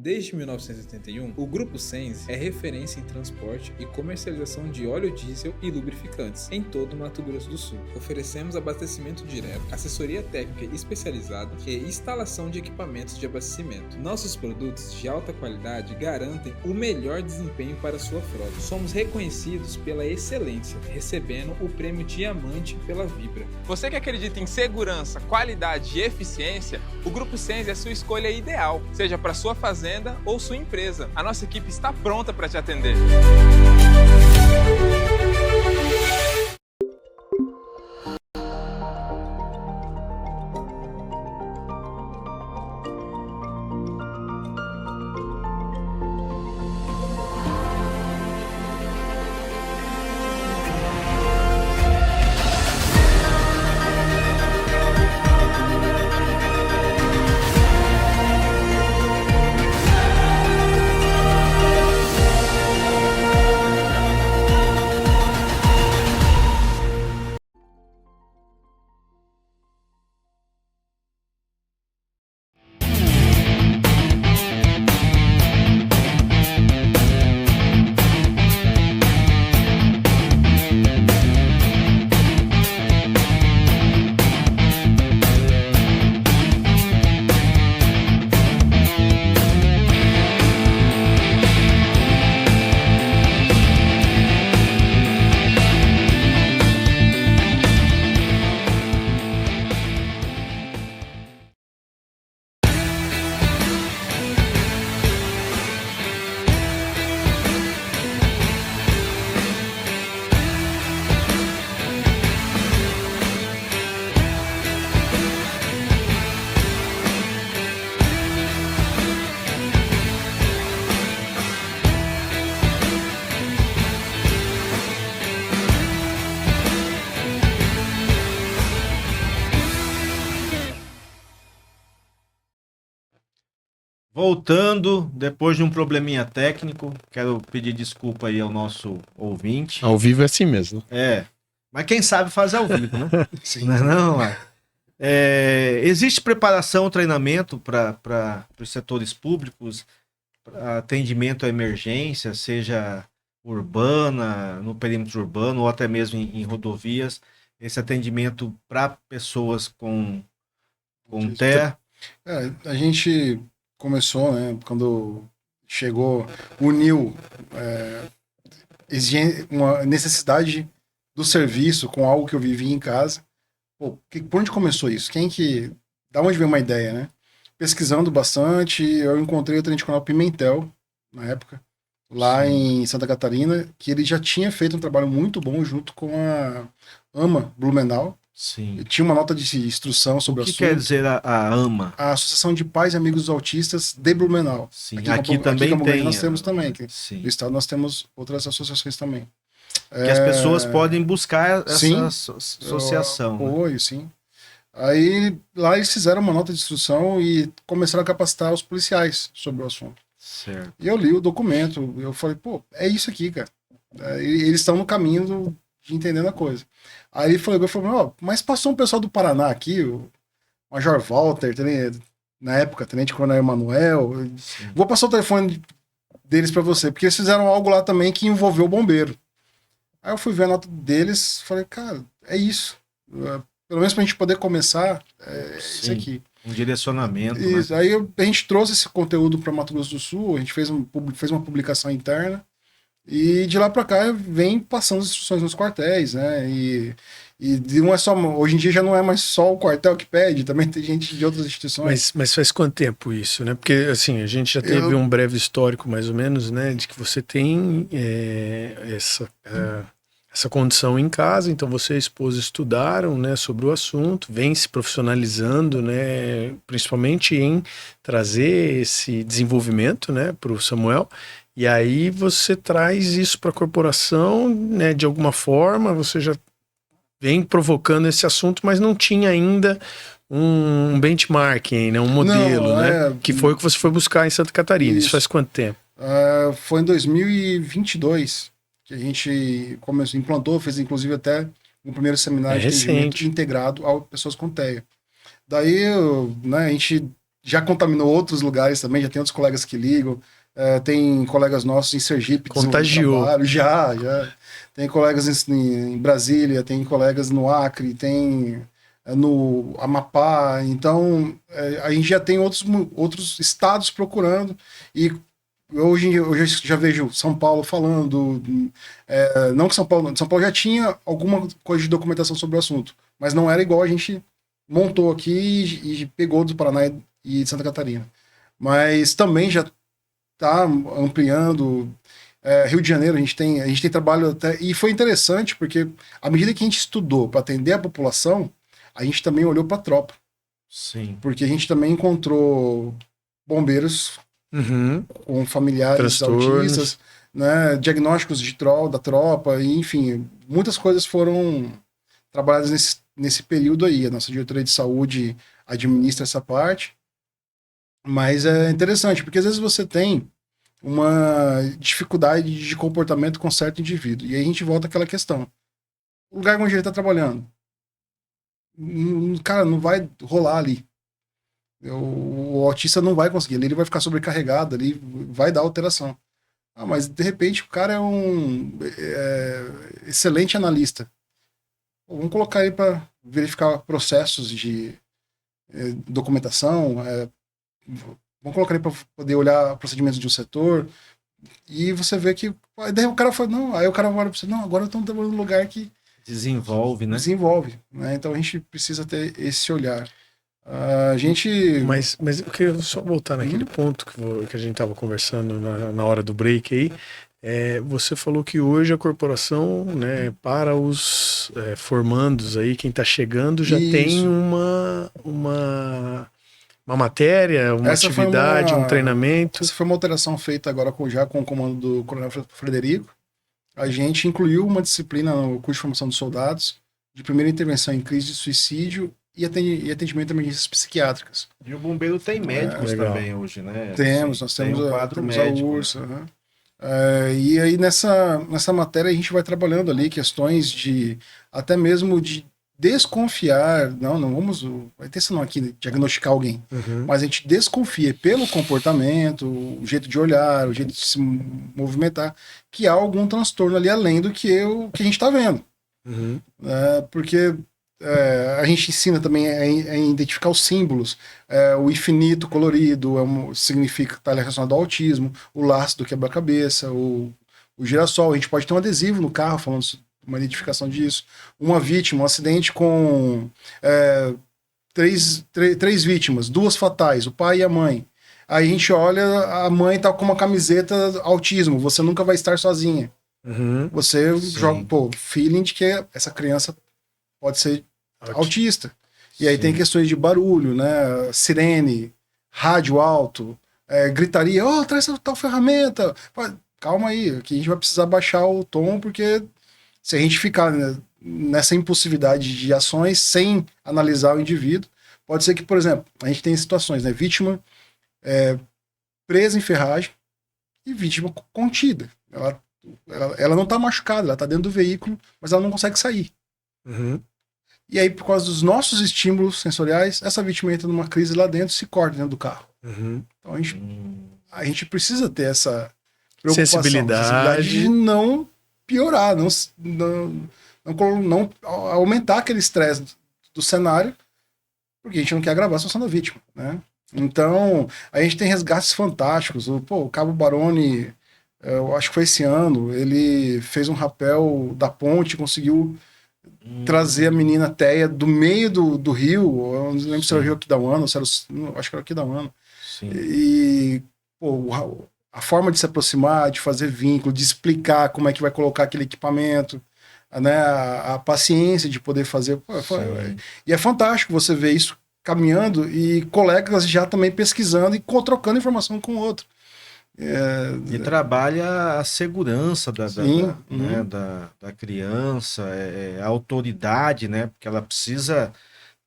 Desde 1981, o Grupo Sense é referência em transporte e comercialização de óleo diesel e lubrificantes em todo o Mato Grosso do Sul. Oferecemos abastecimento direto, assessoria técnica especializada e instalação de equipamentos de abastecimento. Nossos produtos de alta qualidade garantem o melhor desempenho para a sua frota. Somos reconhecidos pela excelência, recebendo o prêmio Diamante pela Vibra.
Você que acredita em segurança, qualidade e eficiência, o Grupo Sense é a sua escolha ideal, seja para sua fazenda ou sua empresa. A nossa equipe está pronta para te atender.
Voltando, depois de um probleminha técnico, quero pedir desculpa aí ao nosso ouvinte.
Ao vivo é assim mesmo.
Mas quem sabe faz ao vivo, né?
Sim.
Não é não, ué? Existe preparação, treinamento para os setores públicos, pra atendimento à emergência, seja urbana, no perímetro urbano ou até mesmo em rodovias, esse atendimento para pessoas com TEA?
A gente começou, né, quando chegou, uniu uma necessidade do serviço com algo que eu vivia em casa. Pô, por onde começou isso? Da onde veio uma ideia, né? Pesquisando bastante, eu encontrei o Tenente Coronel Pimentel, na época, lá em Santa Catarina, que ele já tinha feito um trabalho muito bom junto com a AMA Blumenau.
Sim.
Ele tinha uma nota de instrução sobre
O que
assunto.
quer dizer a AMA?
A Associação de Pais e Amigos dos Autistas de Blumenau.
Sim,
Aqui
também
em Campo Grande
tem.
nós temos também.
Sim.
No estado nós temos outras associações também.
Que as pessoas podem buscar essa
Sim,
associação. Né?
Apoio, sim. Aí lá eles fizeram uma nota de instrução e começaram a capacitar os policiais sobre o assunto.
Certo.
E eu li o documento, eu falei, pô, é isso aqui, cara. Eles estão no caminho de entendendo a coisa. Aí ele falou, ó, mas passou um pessoal do Paraná aqui, o Major Walter, na época, Tenente Coronel Emanuel. Vou passar o telefone deles para você, porque eles fizeram algo lá também que envolveu o bombeiro. Aí eu fui ver a nota deles, falei, cara, é isso. Pelo menos pra gente poder começar, isso aqui.
Um direcionamento.
Isso.
Né?
Aí a gente trouxe esse conteúdo para Mato Grosso do Sul, a gente fez uma publicação interna, e de lá para cá vem passando as instruções nos quartéis, né? E não é só. Hoje em dia já não é mais só o quartel que pede, também tem gente de outras instituições.
Mas faz quanto tempo isso, né? Porque assim, a gente já teve um breve histórico, mais ou menos, né? De que você tem essa condição em casa, então você e a esposa estudaram, né, sobre o assunto, vem se profissionalizando, né, principalmente em trazer esse desenvolvimento, né, para o Samuel, e aí você traz isso para a corporação, né, de alguma forma, você já vem provocando esse assunto, mas não tinha ainda um benchmarking, né, um modelo, né, que foi o que você foi buscar em Santa Catarina. Isso faz quanto tempo?
Foi em 2022. Que a gente implantou, fez inclusive até um primeiro seminário de atendimento integrado a pessoas com TEA. Daí, né, a gente já contaminou outros lugares também, já tem outros colegas que ligam. Tem colegas nossos em Sergipe.
Contagiou.
Já. Tem colegas em Brasília, tem colegas no Acre, tem no Amapá. Então, a gente já tem outros estados procurando. E hoje eu já vejo São Paulo falando. Não que São Paulo já tinha alguma coisa de documentação sobre o assunto, mas não era igual a gente montou aqui e pegou do Paraná e de Santa Catarina. Mas também já está ampliando. Rio de Janeiro, a gente tem trabalho até. E foi interessante, porque à medida que a gente estudou para atender a população, a gente também olhou para a tropa.
Sim.
Porque a gente também encontrou bombeiros com familiares autistas, né, diagnósticos da tropa, e, enfim, muitas coisas foram trabalhadas nesse período aí. A nossa diretoria de saúde administra essa parte. Mas é interessante, porque às vezes você tem uma dificuldade de comportamento com certo indivíduo. E aí a gente volta àquela questão. O lugar onde ele está trabalhando, cara, não vai rolar ali. O autista não vai conseguir. Ele vai ficar sobrecarregado, ali vai dar alteração. Mas de repente o cara é um excelente analista. Vamos colocar ele para verificar processos de documentação, vamos colocar ele para poder olhar procedimentos de um setor, e você vê que daí o cara fala, não, aí o cara olha para você, não, agora eu estou trabalhando num lugar que
desenvolve, né?
Né? Então a gente precisa ter esse olhar. A gente...
Mas eu queria só voltar naquele ponto que a gente estava conversando na hora do break aí. Você falou que hoje a corporação, né, para os formandos aí, quem está chegando, já tem uma matéria, uma atividade, um treinamento.
Essa foi uma alteração feita agora já com o comando do Coronel Frederico. A gente incluiu uma disciplina no curso de formação dos soldados de primeira intervenção em crise de suicídio e atendimento a emergências psiquiátricas.
E o bombeiro tem médicos também hoje, né?
Nós temos
um quadro
temos
médico,
a URSS. Né? E aí nessa matéria a gente vai trabalhando ali questões de até mesmo de desconfiar, não vamos, a intenção não aqui diagnosticar alguém, mas a gente desconfia pelo comportamento, o jeito de olhar, o jeito de se movimentar, que há algum transtorno ali além do que a gente está vendo. Porque a gente ensina também a identificar os símbolos, o infinito colorido significa que está relacionado ao autismo, o laço do quebra-cabeça, o girassol. A gente pode ter um adesivo no carro falando uma identificação disso. Uma vítima, um acidente com três vítimas, 2 fatais, o pai e a mãe. Aí a gente olha, a mãe tá com uma camiseta autismo, você nunca vai estar sozinha. Você joga, feeling de que essa criança pode ser autista. E aí tem questões de barulho, né? Sirene, rádio alto, gritaria, traz essa tal ferramenta. Calma aí, que a gente vai precisar baixar o tom, porque se a gente ficar nessa impulsividade de ações sem analisar o indivíduo, pode ser que, por exemplo, a gente tem situações, né? Vítima presa em ferragem e vítima contida. Ela não está machucada, ela está dentro do veículo, mas ela não consegue sair. E aí, por causa dos nossos estímulos sensoriais, essa vítima entra numa crise lá dentro e se corta dentro do carro. Então a gente precisa ter essa preocupação, sensibilidade de não piorar, não aumentar aquele estresse do cenário, porque a gente não quer agravar a situação da vítima, né? Então, a gente tem resgates fantásticos. O Cabo Baroni, eu acho que foi esse ano, ele fez um rapel da ponte, conseguiu trazer a menina Teia do meio do rio, eu não lembro se era o rio Aquidauana, acho que era o Aquidauana. E a forma de se aproximar, de fazer vínculo, de explicar como é que vai colocar aquele equipamento, né, a paciência de poder fazer. E é fantástico você ver isso caminhando e colegas já também pesquisando e trocando informação com o outro.
E trabalha a segurança da criança, a autoridade, né? Porque ela precisa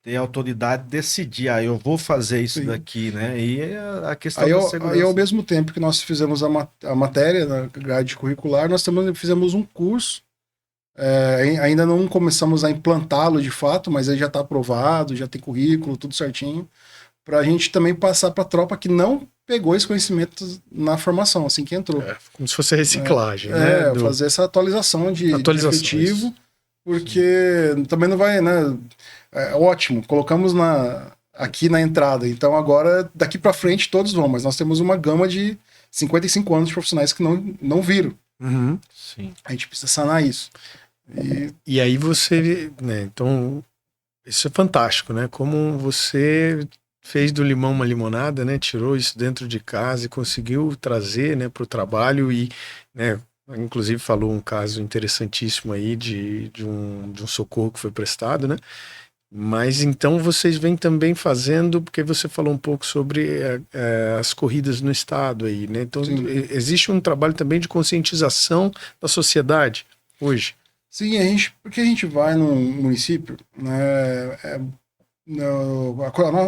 ter a autoridade de decidir, eu vou fazer isso daqui, né? E a questão da segurança. Aí,
ao mesmo tempo que nós fizemos a matéria na grade curricular, nós também fizemos um curso. Ainda não começamos a implantá-lo de fato, mas ele já está aprovado, já tem currículo, tudo certinho, pra gente também passar pra tropa que não pegou esse conhecimento na formação, assim que entrou.
Como se fosse reciclagem, né?
Fazer essa atualização de efetivo,
isso.
porque também não vai, né? Ótimo, colocamos aqui na entrada, então agora daqui pra frente todos vão, mas nós temos uma gama de 55 anos de profissionais que não viram.
Uhum.
Sim.
A gente precisa sanar isso.
E aí você, né, então, isso é fantástico, né? Como você fez do limão uma limonada, né? Tirou isso dentro de casa e conseguiu trazer, né, para o trabalho e, né, inclusive falou um caso interessantíssimo aí de um socorro que foi prestado, né? Mas então vocês vêm também fazendo, porque você falou um pouco sobre as corridas no estado aí, né? Então existe um trabalho também de conscientização da sociedade hoje.
Sim, porque a gente vai num município, né,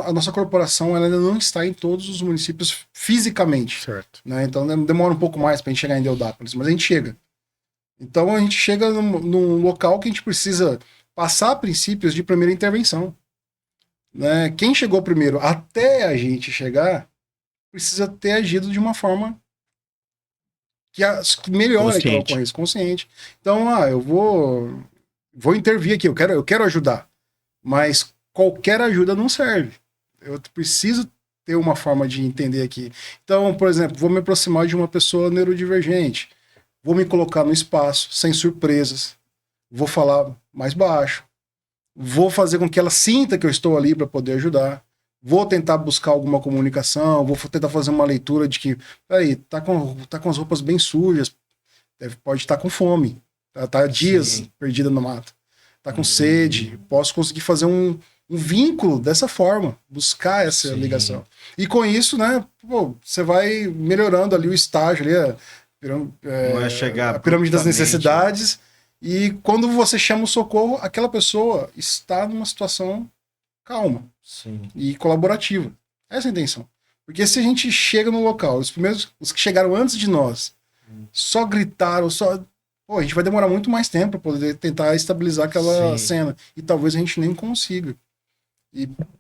a nossa corporação ela ainda não está em todos os municípios fisicamente.
Certo.
Né, então demora um pouco mais para a gente chegar em Deodápolis, mas a gente chega. Então a gente chega num local que a gente precisa passar princípios de primeira intervenção. Né? Quem chegou primeiro até a gente chegar precisa ter agido de uma forma que melhore aquela ocorrência, consciente. Então, eu vou intervir aqui, eu quero ajudar, mas qualquer ajuda não serve. Eu preciso ter uma forma de entender aqui. Então, por exemplo, vou me aproximar de uma pessoa neurodivergente, vou me colocar no espaço, sem surpresas, vou falar mais baixo, vou fazer com que ela sinta que eu estou ali para poder ajudar. Vou tentar buscar alguma comunicação, vou tentar fazer uma leitura de que, peraí, tá com as roupas bem sujas, pode estar com fome, tá dias perdida no mato, tá com sede, posso conseguir fazer um vínculo dessa forma, buscar essa ligação. E com isso, né, você vai melhorando ali o estágio, ali,
vai chegar
a pirâmide das necessidades, e quando você chama o socorro, aquela pessoa está numa situação calma.
Sim.
E colaborativa. Essa é a intenção. Porque se a gente chega no local, os que chegaram antes de nós, só gritaram, a gente vai demorar muito mais tempo para poder tentar estabilizar aquela cena. E talvez a gente nem consiga.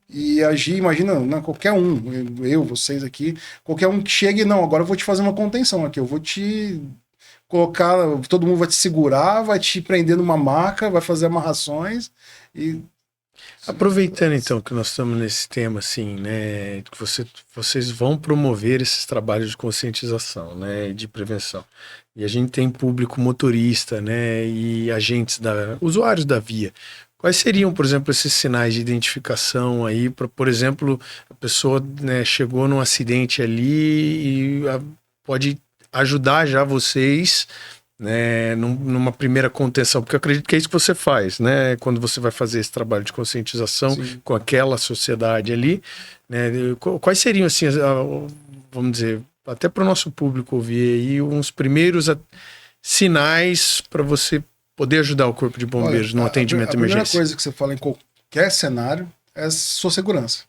E agir, imagina, né, qualquer um, vocês aqui, qualquer um que chegue, não, agora eu vou te fazer uma contenção aqui, eu vou te colocar, todo mundo vai te segurar, vai te prender numa maca, vai fazer amarrações e...
Aproveitando então que nós estamos nesse tema assim, né, que vocês vão promover esses trabalhos de conscientização, né, de prevenção. E a gente tem público motorista, né, e agentes usuários da via. Quais seriam, por exemplo, esses sinais de identificação aí para, por exemplo, a pessoa, né, chegou num acidente ali e pode ajudar já vocês, né, numa primeira contenção, porque eu acredito que é isso que você faz, né, quando você vai fazer esse trabalho de conscientização com aquela sociedade ali, né, quais seriam, assim, vamos dizer, até para o nosso público ouvir aí, uns primeiros sinais para você poder ajudar o Corpo de Bombeiros no atendimento emergencial?
A primeira coisa que você fala em qualquer cenário é a sua segurança.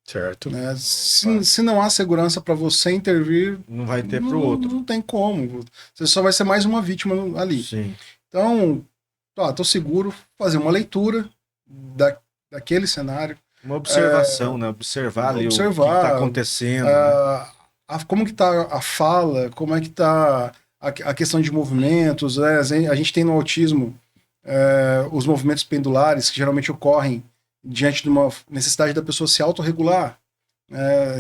Certo.
Né? Se não há segurança para você intervir,
não vai ter para o outro.
Não tem como. Você só vai ser mais uma vítima ali.
Sim.
Então, tô seguro, fazer uma leitura daquele cenário.
Uma observação, né? Observar ali o que está acontecendo.
Como que tá a fala, como é que tá a questão de movimentos. Né? A gente tem no autismo os movimentos pendulares que geralmente ocorrem diante de uma necessidade da pessoa se autorregular.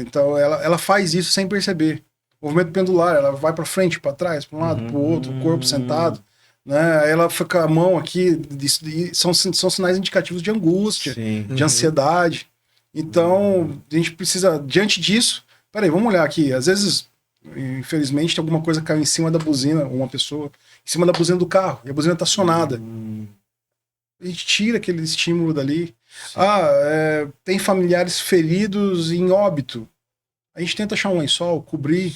Então ela faz isso sem perceber. O movimento pendular, ela vai para frente, para trás, para um lado, para o outro, o corpo sentado. Né? Ela fica a mão aqui, são sinais indicativos de angústia, de ansiedade. Então, a gente precisa, diante disso, peraí, vamos olhar aqui. Às vezes, infelizmente, tem alguma coisa que caiu em cima da buzina, uma pessoa, em cima da buzina do carro, e a buzina está acionada. A gente tira aquele estímulo dali. Tem familiares feridos em óbito. A gente tenta achar um lençol, cobrir,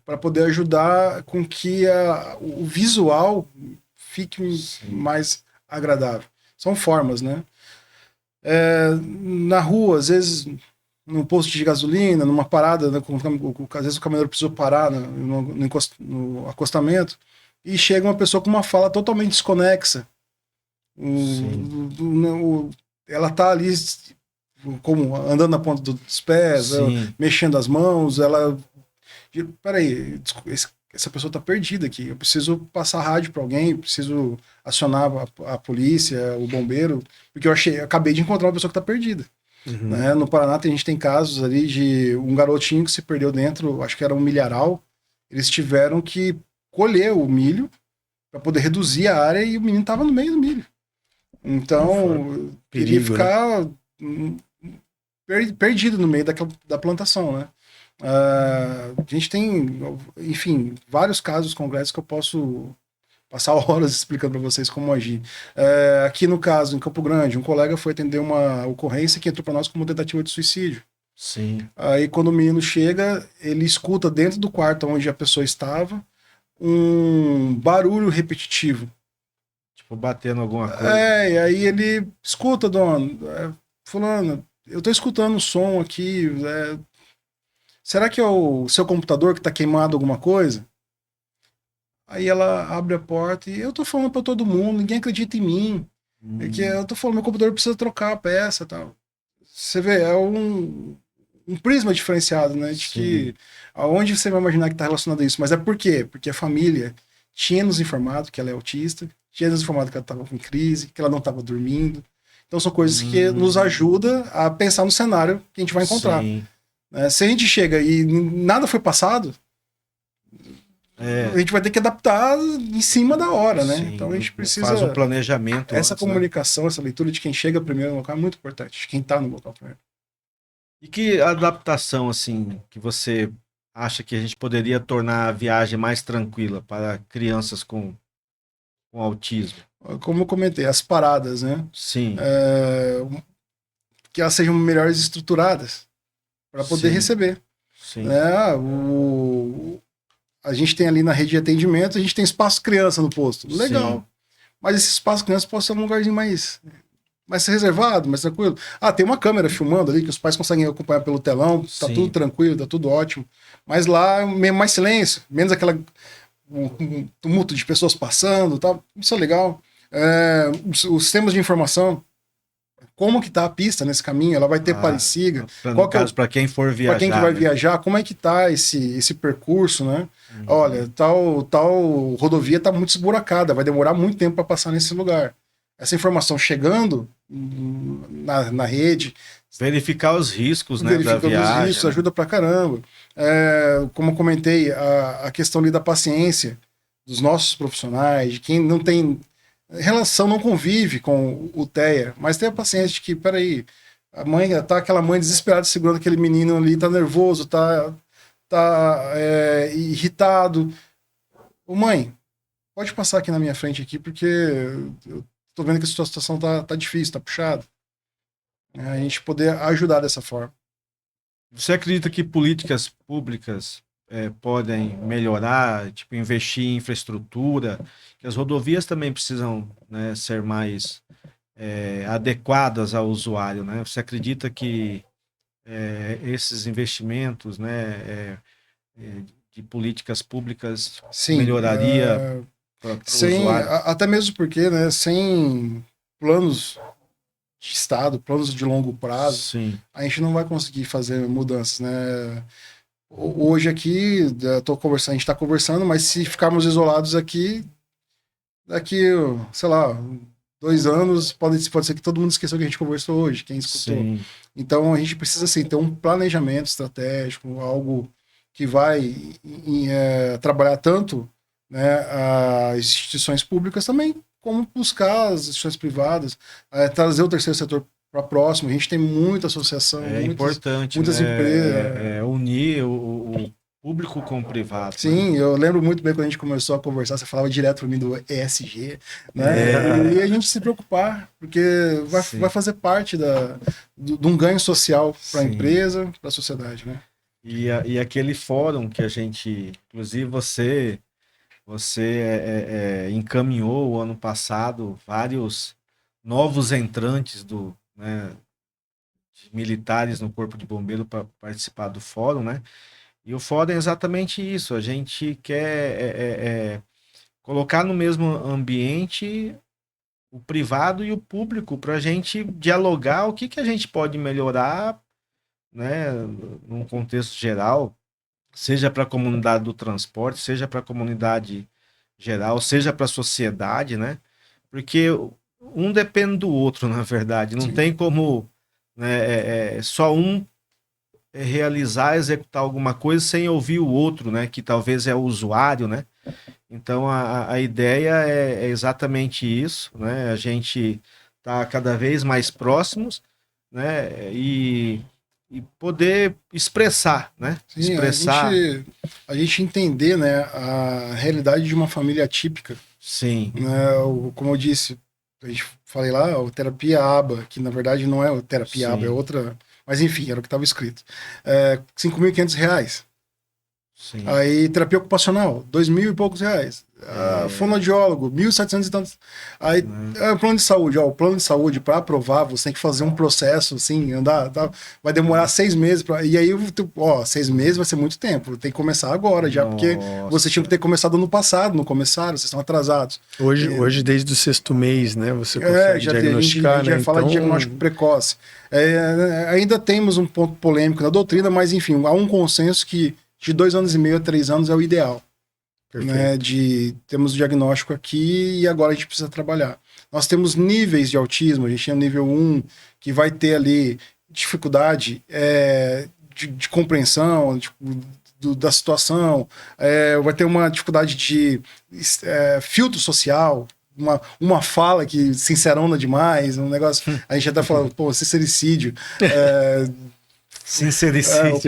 para poder ajudar com que o visual fique mais agradável. São formas, né? Na rua, às vezes, num posto de gasolina, numa parada, né, às vezes o caminhoneiro precisou parar no acostamento, e chega uma pessoa com uma fala totalmente desconexa. Ela tá ali como andando na ponta dos pés,
Sim.
mexendo as mãos, ela... Peraí, essa pessoa tá perdida aqui, eu preciso passar rádio para alguém, preciso acionar a polícia, o bombeiro, porque eu acabei de encontrar uma pessoa que tá perdida.
Uhum.
Né? No Paraná a gente tem casos ali de um garotinho que se perdeu dentro, acho que era um milharal, eles tiveram que colher o milho para poder reduzir a área e o menino tava no meio do milho. Então, iria
Perigo,
ficar perdido no meio da plantação, né? A gente tem, enfim, vários casos concretos que eu posso passar horas explicando para vocês como agir. Aqui no caso, em Campo Grande, um colega foi atender uma ocorrência que entrou para nós como tentativa de suicídio.
Sim.
Aí quando o menino chega, ele escuta dentro do quarto onde a pessoa estava um barulho repetitivo.
Tipo, batendo alguma coisa.
E aí ele escuta, dona, fulano, eu tô escutando o som aqui, será que é o seu computador que tá queimado alguma coisa? Aí ela abre a porta e eu tô falando pra todo mundo, ninguém acredita em mim. É que eu tô falando, meu computador precisa trocar a peça e tal. Você vê, é um prisma diferenciado, né? De que aonde você vai imaginar que tá relacionado a isso. Mas é por quê? Porque a família tinha nos informado que ela é autista, tinha nos informado que ela estava com crise, que ela não estava dormindo. Então são coisas que nos ajudam a pensar no cenário que a gente vai encontrar.
Sim.
Se a gente chega e nada foi passado, a gente vai ter que adaptar em cima da hora, né?
Sim.
Então a gente precisa...
Faz um planejamento
Essa
antes, né?
comunicação, essa leitura de quem chega primeiro no local é muito importante. De quem está no local primeiro.
E que adaptação, assim, que você acha que a gente poderia tornar a viagem mais tranquila para crianças com autismo?
Como eu comentei, as paradas, né?
Sim.
Que elas sejam melhores estruturadas para poder
Sim.
receber.
Sim.
A gente tem ali na rede de atendimento, a gente tem espaço criança no posto. Legal.
Sim.
Mas esse espaço criança pode ser um lugarzinho mais reservado, mais tranquilo. Tem uma câmera filmando ali que os pais conseguem acompanhar pelo telão, tá
Sim.
tudo tranquilo, tá tudo ótimo. Mas lá, mais silêncio, menos um tumulto de pessoas passando, tá? Isso é legal. Os sistemas de informação, como que tá a pista nesse caminho, ela vai ter pare-siga.
Para quem for viajar.
Para quem que vai viajar, como é que tá esse percurso, né? Olha, tal rodovia tá muito esburacada, vai demorar muito tempo para passar nesse lugar. Essa informação chegando na rede...
Verificar os riscos, né, da viagem. Os riscos,
ajuda pra caramba. Como eu comentei, a questão ali da paciência dos nossos profissionais, de quem não tem relação, não convive com o TEA, mas tem a paciência de que, peraí, aquela mãe desesperada segurando aquele menino ali, tá nervoso, tá irritado. Mãe, pode passar aqui na minha frente aqui, porque eu tô vendo que a situação tá difícil, tá puxada. A gente poder ajudar dessa forma.
Você acredita que políticas públicas podem melhorar, tipo, investir em infraestrutura, que as rodovias também precisam, né, ser mais adequadas ao usuário, né? Você acredita que esses investimentos, né, de políticas públicas melhoraria para o usuário?
Até mesmo porque, né, sem planos de Estado, planos de longo prazo,
Sim.
A gente não vai conseguir fazer mudanças, né? Hoje aqui, a gente está conversando, mas se ficarmos isolados aqui, daqui, sei lá, 2 anos, pode ser que todo mundo esqueceu que a gente conversou hoje, quem escutou. Sim. Então a gente precisa assim, ter um planejamento estratégico, algo que vai trabalhar tanto, né, as instituições públicas também, como buscar as instituições privadas, trazer o terceiro setor para próximo. A gente tem muita associação,
importante,
muitas
né?
empresas.
Unir o público com o privado.
Sim, né? Eu lembro muito bem quando a gente começou a conversar, você falava direto para mim do ESG, né? E a gente se preocupar, porque vai fazer parte de um ganho social para a empresa, para a sociedade, né?
E aquele fórum que a gente, inclusive você encaminhou o ano passado vários novos entrantes né, de militares no Corpo de Bombeiro para participar do fórum, né? E o fórum é exatamente isso. A gente quer colocar no mesmo ambiente o privado e o público para a gente dialogar o que a gente pode melhorar, né, num contexto geral, seja para a comunidade do transporte, seja para a comunidade geral, seja para a sociedade, né? Porque um depende do outro, na verdade. Não
Sim.
tem como, né, só um realizar, executar alguma coisa sem ouvir o outro, né? Que talvez é o usuário, né? Então a ideia é exatamente isso, né? A gente tá cada vez mais próximos, né? E poder expressar, né?
Sim,
Expressar,
a gente entender, né, a realidade de uma família atípica,
sim,
né, como eu disse, a gente falei lá, o terapia ABA, que na verdade não é o terapia
Sim.
ABA, é outra, mas enfim, era o que estava escrito. R$5.500.
sim.
Aí, terapia ocupacional, R$2.000 e poucos. Fonoaudiólogo, 1.700 e tantos. Aí, plano de saúde. O plano de saúde, para aprovar, você tem que fazer um processo, assim, andar, tá? Vai demorar 6 meses. E aí, 6 meses vai ser muito tempo. Tem que começar agora já, porque você tinha que ter começado ano passado, não começaram, vocês estão atrasados.
Hoje desde o 6º mês, né? Você consegue diagnosticar,
a gente
né?
vai falar de diagnóstico precoce. Ainda temos um ponto polêmico na doutrina, mas, enfim, há um consenso que de 2 anos e meio a 3 anos é o ideal. Né, temos o diagnóstico aqui e agora a gente precisa trabalhar. Nós temos níveis de autismo, a gente tem o nível 1, que vai ter ali dificuldade de compreensão da situação, vai ter uma dificuldade de filtro social, uma fala que sincerona demais, um negócio, a gente até fala, sincericídio,
Sincericídio.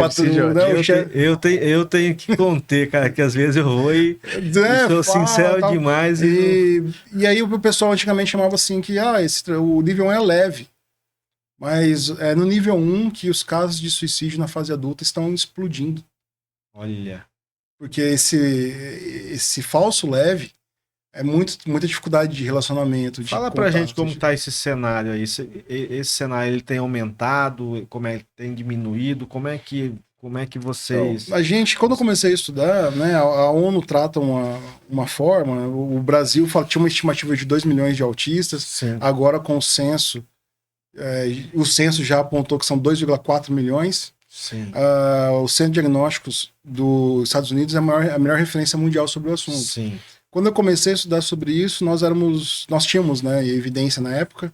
Eu tenho que conter, cara, que às vezes eu vou e sou sincero
tal.
demais.
E aí o pessoal antigamente chamava assim que o nível 1 é leve. Mas é no nível 1 que os casos de suicídio na fase adulta estão explodindo.
Olha.
Porque esse falso leve é muita dificuldade de relacionamento.
Fala pra gente como tá esse cenário aí. Esse cenário ele tem aumentado, como é que tem diminuído, como é que vocês...
Então, a gente, quando eu comecei a estudar, né, a ONU trata uma forma, o Brasil tinha uma estimativa de 2 milhões de autistas,
Sim.
agora com o censo já apontou que são 2,4 milhões.
Sim.
O Centro de Diagnósticos dos Estados Unidos é a melhor referência mundial sobre o assunto.
Sim.
Quando eu comecei a estudar sobre isso, nós tínhamos, né, evidência na época,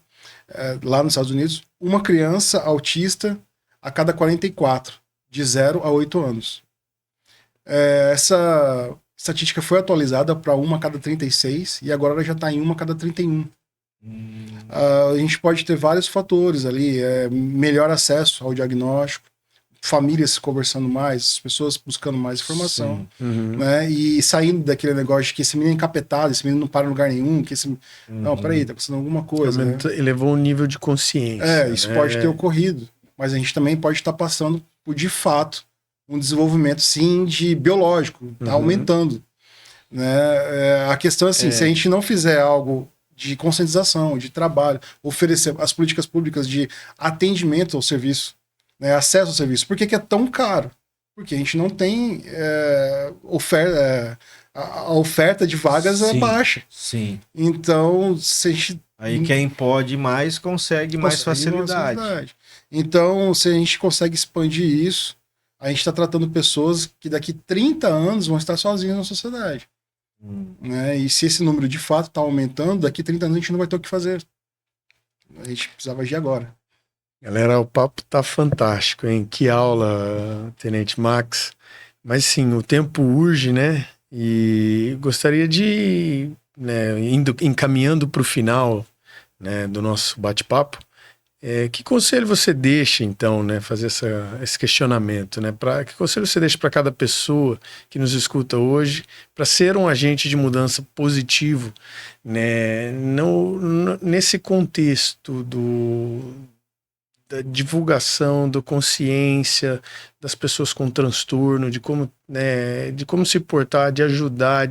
lá nos Estados Unidos, uma criança autista a cada 44, de 0 a 8 anos. Essa estatística foi atualizada para 1 a cada 36 e agora ela já está em 1 a cada 31. A gente pode ter vários fatores ali, melhor acesso ao diagnóstico, famílias conversando mais, as pessoas buscando mais informação, né? E saindo daquele negócio de que esse menino é encapetado, esse menino não para em lugar nenhum, que esse... Não, peraí, tá acontecendo alguma coisa, né?
Elevou o nível de consciência.
Isso pode ter ocorrido, mas a gente também pode estar passando por, de fato, um desenvolvimento, sim, de biológico, tá aumentando, né? A questão é assim, se a gente não fizer algo de conscientização, de trabalho, oferecer as políticas públicas de atendimento ao serviço, né, acesso ao serviço. Por que é tão caro? Porque a gente não tem a oferta de vagas é baixa.
Sim.
Então, se a gente...
Aí quem pode mais consegue mais facilidade.
Então, se a gente consegue expandir isso, a gente está tratando pessoas que daqui 30 anos vão estar sozinhas na sociedade. Né? E se esse número de fato está aumentando, daqui 30 anos a gente não vai ter o que fazer. A gente precisava agir agora.
Galera, o papo tá fantástico, hein? Que aula, Tenente Max. Mas sim, o tempo urge, né? E gostaria de, né, encaminhando para o final, né, do nosso bate-papo, que conselho você deixa, então, né, fazer esse questionamento, né? Que conselho você deixa para cada pessoa que nos escuta hoje para ser um agente de mudança positivo, né? Nesse contexto da divulgação, da consciência das pessoas com transtorno, de como se portar, de ajudar,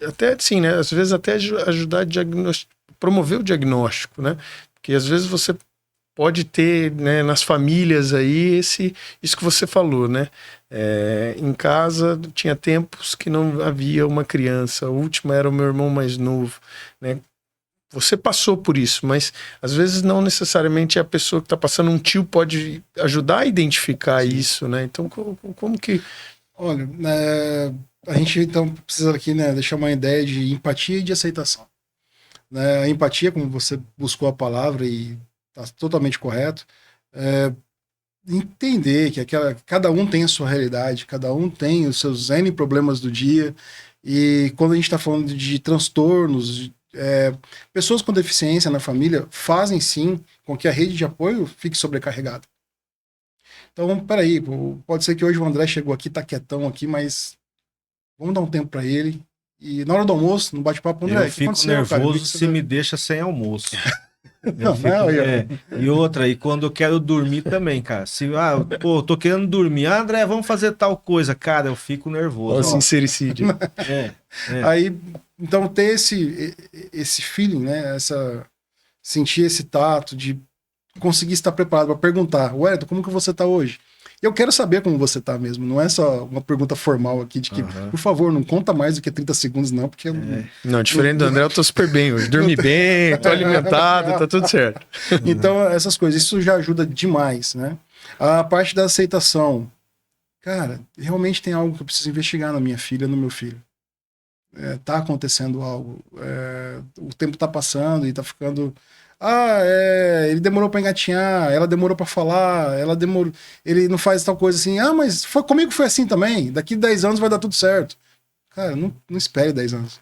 até assim, né? Às vezes até ajudar a promover o diagnóstico, né? Porque às vezes você pode ter, né, nas famílias aí isso que você falou, né? Em casa tinha tempos que não havia uma criança, a última era o meu irmão mais novo, né? você passou por isso, mas às vezes não necessariamente a pessoa que está passando, um tio pode ajudar a identificar isso, né? Então, como que...
Olha, a gente então precisa aqui, né, deixar uma ideia de empatia e de aceitação. Né? A empatia, como você buscou a palavra e está totalmente correto, entender que cada um tem a sua realidade, cada um tem os seus N problemas do dia, e quando a gente está falando de transtornos, pessoas com deficiência na família fazem sim com que a rede de apoio fique sobrecarregada. Então, peraí, pode ser que hoje o André chegou aqui, tá quietão aqui, mas vamos dar um tempo para ele. E na hora do almoço, no bate-papo, André,
eu fico nervoso se me deixa sem almoço. E outra, e quando eu quero dormir também, cara. Pô, tô querendo dormir. André, vamos fazer tal coisa. Cara, eu fico nervoso.
Ó, sincericídio.
Aí, então, ter esse feeling, né? Sentir esse tato de conseguir estar preparado para perguntar: Wellington, como que você tá hoje? Eu quero saber como você tá mesmo, não é só uma pergunta formal aqui de que, por favor, não conta mais do que 30 segundos, não, porque...
Não, diferente do André, eu tô super bem hoje. Dormi bem, tô alimentado, tá tudo certo.
Então, essas coisas, isso já ajuda demais, né? A parte da aceitação. Cara, realmente tem algo que eu preciso investigar na minha filha, no meu filho. Tá acontecendo algo. O tempo tá passando e tá ficando... ele demorou pra engatinhar, ela demorou pra falar, ele não faz tal coisa assim. Mas comigo foi assim também, daqui 10 anos vai dar tudo certo. Cara, não espere 10 anos.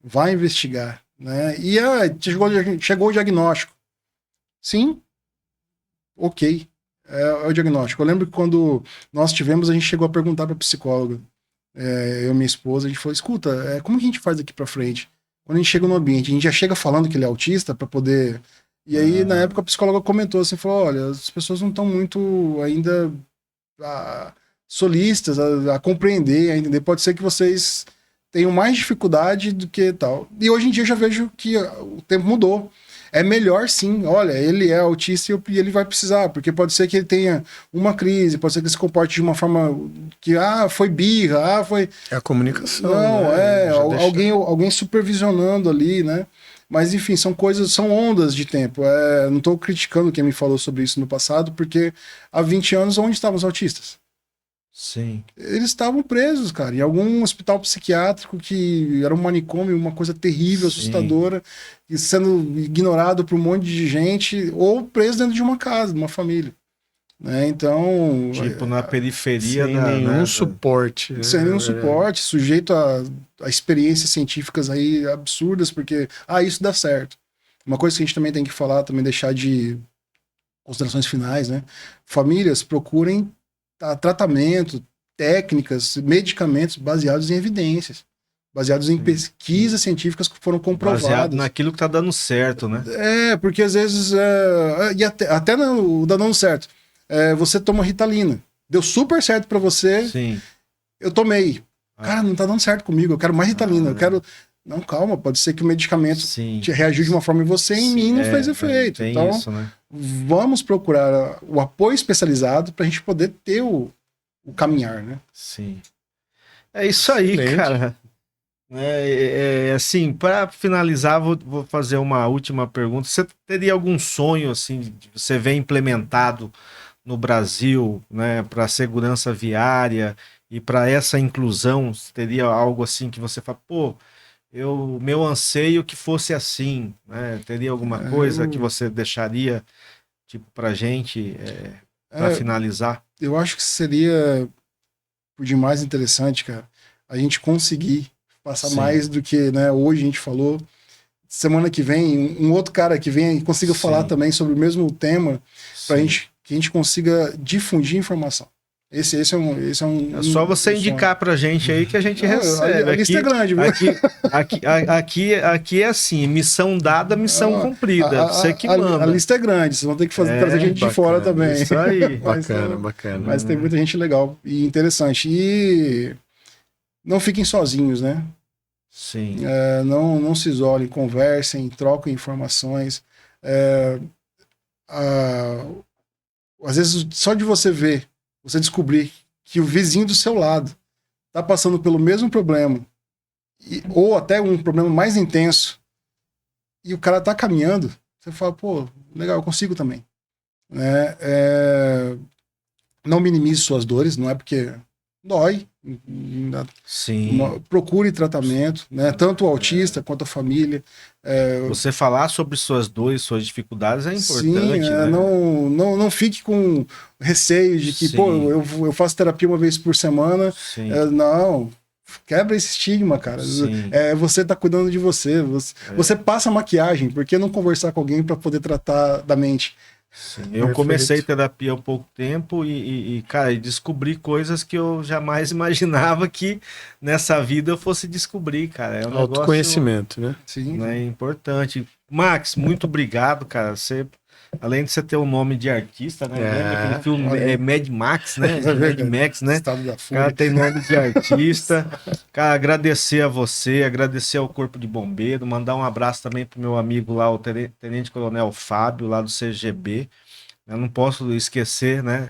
Vai investigar, né? E chegou o diagnóstico. Sim, ok, é o diagnóstico. Eu lembro que quando nós tivemos, a gente chegou a perguntar pra psicóloga, eu e minha esposa, a gente falou, escuta, como que a gente faz daqui pra frente? Quando a gente chega no ambiente, a gente já chega falando que ele é autista para poder... E aí, na época, a psicóloga comentou assim, falou, olha, as pessoas não estão muito ainda solistas a compreender, a entender. Pode ser que vocês tenham mais dificuldade do que tal. E hoje em dia eu já vejo que o tempo mudou. É melhor sim, olha, ele é autista e ele vai precisar, porque pode ser que ele tenha uma crise, pode ser que ele se comporte de uma forma que, foi birra, foi...
É a comunicação.
Não, alguém supervisionando ali, né? Mas enfim, são ondas de tempo. Não estou criticando quem me falou sobre isso no passado, porque há 20 anos onde estavam os autistas?
Sim.
Eles estavam presos, cara, em algum hospital psiquiátrico que era um manicômio, uma coisa terrível, assustadora, e sendo ignorado por um monte de gente, ou preso dentro de uma casa, de uma família. Né? Então...
Tipo, na periferia...
Sem nenhum suporte. Né?
Sem nenhum suporte, sujeito a experiências científicas aí absurdas, porque, isso dá certo. Uma coisa que a gente também tem que falar, também deixar de considerações finais, né? Famílias procurem tratamento, técnicas, medicamentos baseados em evidências, baseados em pesquisas científicas que foram comprovadas.
Baseado naquilo que tá dando certo, né?
Porque às vezes, e até no dando certo, você toma Ritalina, deu super certo para você,
sim.
Eu tomei, cara, não tá dando certo comigo, eu quero mais Ritalina, eu quero... Não, calma, pode ser que o medicamento te reagiu de uma forma em você, em mim não fez efeito. Então,
isso, né?
Vamos procurar o apoio especializado para a gente poder ter o caminhar, né?
Sim. É isso aí, cara. Assim, para finalizar, vou fazer uma última pergunta. Você teria algum sonho, assim, de você ver implementado no Brasil, né, para a segurança viária e para essa inclusão? Teria algo assim que você fala, meu anseio que fosse assim, né? Teria alguma coisa que você deixaria, tipo, pra gente, para finalizar?
Eu acho que seria o de mais interessante, cara, a gente conseguir passar mais do que, né, hoje a gente falou. Semana que vem, um outro cara que venha e consiga falar também sobre o mesmo tema, pra gente, que a gente consiga difundir informação. Esse é um...
É só você indicar pra gente aí que a gente recebe.
A lista é grande, viu?
Aqui é assim, missão dada, missão cumprida. Você que manda.
A lista é grande, vocês vão ter que trazer gente de fora também.
Isso aí.
Bacana.
Mas tem muita gente legal e interessante. E não fiquem sozinhos, né?
Sim.
Não se isolem, conversem, troquem informações. Às vezes, só de você descobrir que o vizinho do seu lado está passando pelo mesmo problema, ou até um problema mais intenso, e o cara tá caminhando, você fala, pô, legal, eu consigo também. Né? Não minimize suas dores, não é porque dói.
Sim.
Procure tratamento, né? Tanto o autista quanto a família.
Você falar sobre suas dores, suas dificuldades é importante.
Sim,
né?
não fique com receio de que, pô, eu faço terapia uma vez por semana. Não, quebra esse estigma, cara. Você tá cuidando de você. Você passa maquiagem, por que não conversar com alguém para poder tratar da mente?
Sim, eu comecei terapia há pouco tempo e, cara, descobri coisas que eu jamais imaginava que nessa vida eu fosse descobrir, cara. É um
autoconhecimento,
negócio,
né?
Sim.
Né, importante. Max, muito obrigado, cara. Além de você ter o nome de artista, né? Lembra aquele filme Mad Max, né? Mad Max, né?
Estado da Fúria.
Cara, tem nome de artista. Cara, agradecer a você, agradecer ao Corpo de Bombeiro, mandar um abraço também pro meu amigo lá, o Tenente Coronel Fábio, lá do CGB. Eu não posso esquecer, né?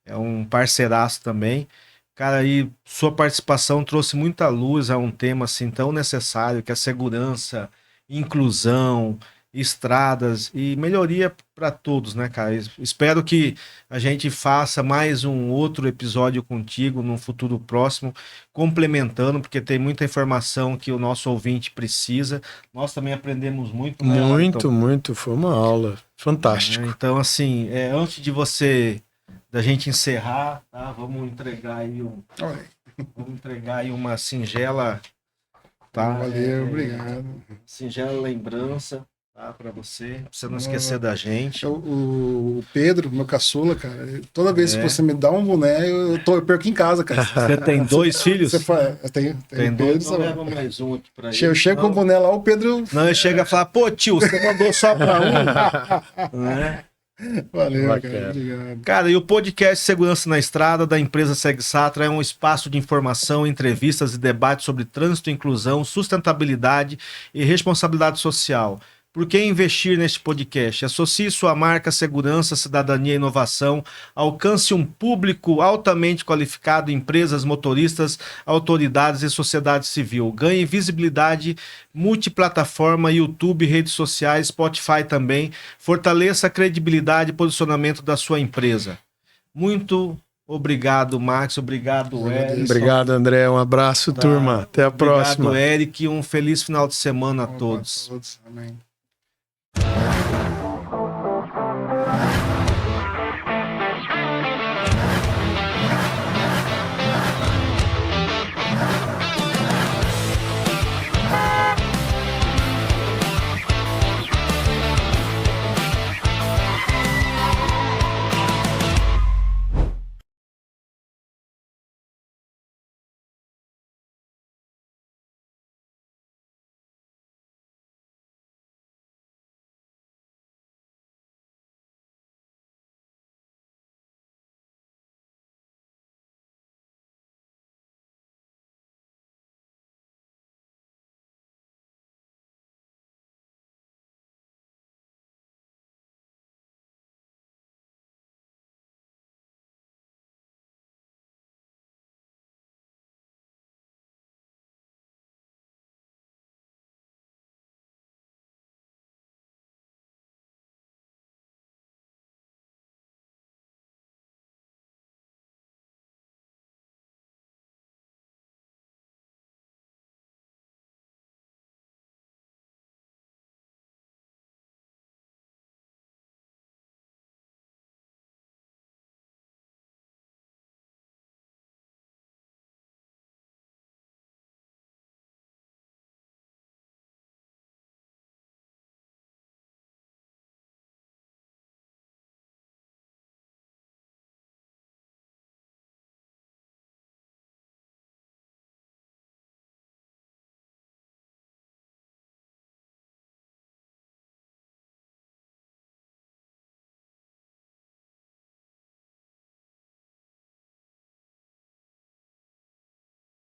É um parceiraço também. Cara, aí sua participação trouxe muita luz a um tema assim tão necessário, que é a segurança, inclusão, estradas e melhoria para todos, né, cara? Espero que a gente faça mais um outro episódio contigo num futuro próximo, complementando, porque tem muita informação que o nosso ouvinte precisa. Nós também aprendemos muito, né,
muito. Foi uma aula fantástica.
Então, assim, antes de da gente encerrar, tá? Vamos entregar aí uma singela, tá?
Valeu, obrigado.
Singela lembrança, tá? Pra você não esquecer da gente.
O Pedro, meu caçula, cara, toda vez que você me dá um boné, eu perco em casa, cara.
Você tem 2 filhos?
Eu tenho
Tem
Pedro,
2, então leva mais um aqui pra ele.
Eu chego com o boné lá, o Pedro...
Não, eu chego a falar, pô, tio, você mandou só pra um? Né?
Valeu, cara, obrigado.
Cara, e o podcast Segurança na Estrada da empresa SegSatra é um espaço de informação, entrevistas e debates sobre trânsito, inclusão, sustentabilidade e responsabilidade social. Por que investir neste podcast? Associe sua marca Segurança, Cidadania e Inovação, alcance um público altamente qualificado, empresas, motoristas, autoridades e sociedade civil. Ganhe visibilidade multiplataforma, YouTube, redes sociais, Spotify também. Fortaleça a credibilidade e posicionamento da sua empresa. Muito obrigado, Max. Obrigado, Eric.
Obrigado, André. Um abraço, turma. Até a próxima.
Obrigado, Eric. Um feliz final de semana a todos.
Amém.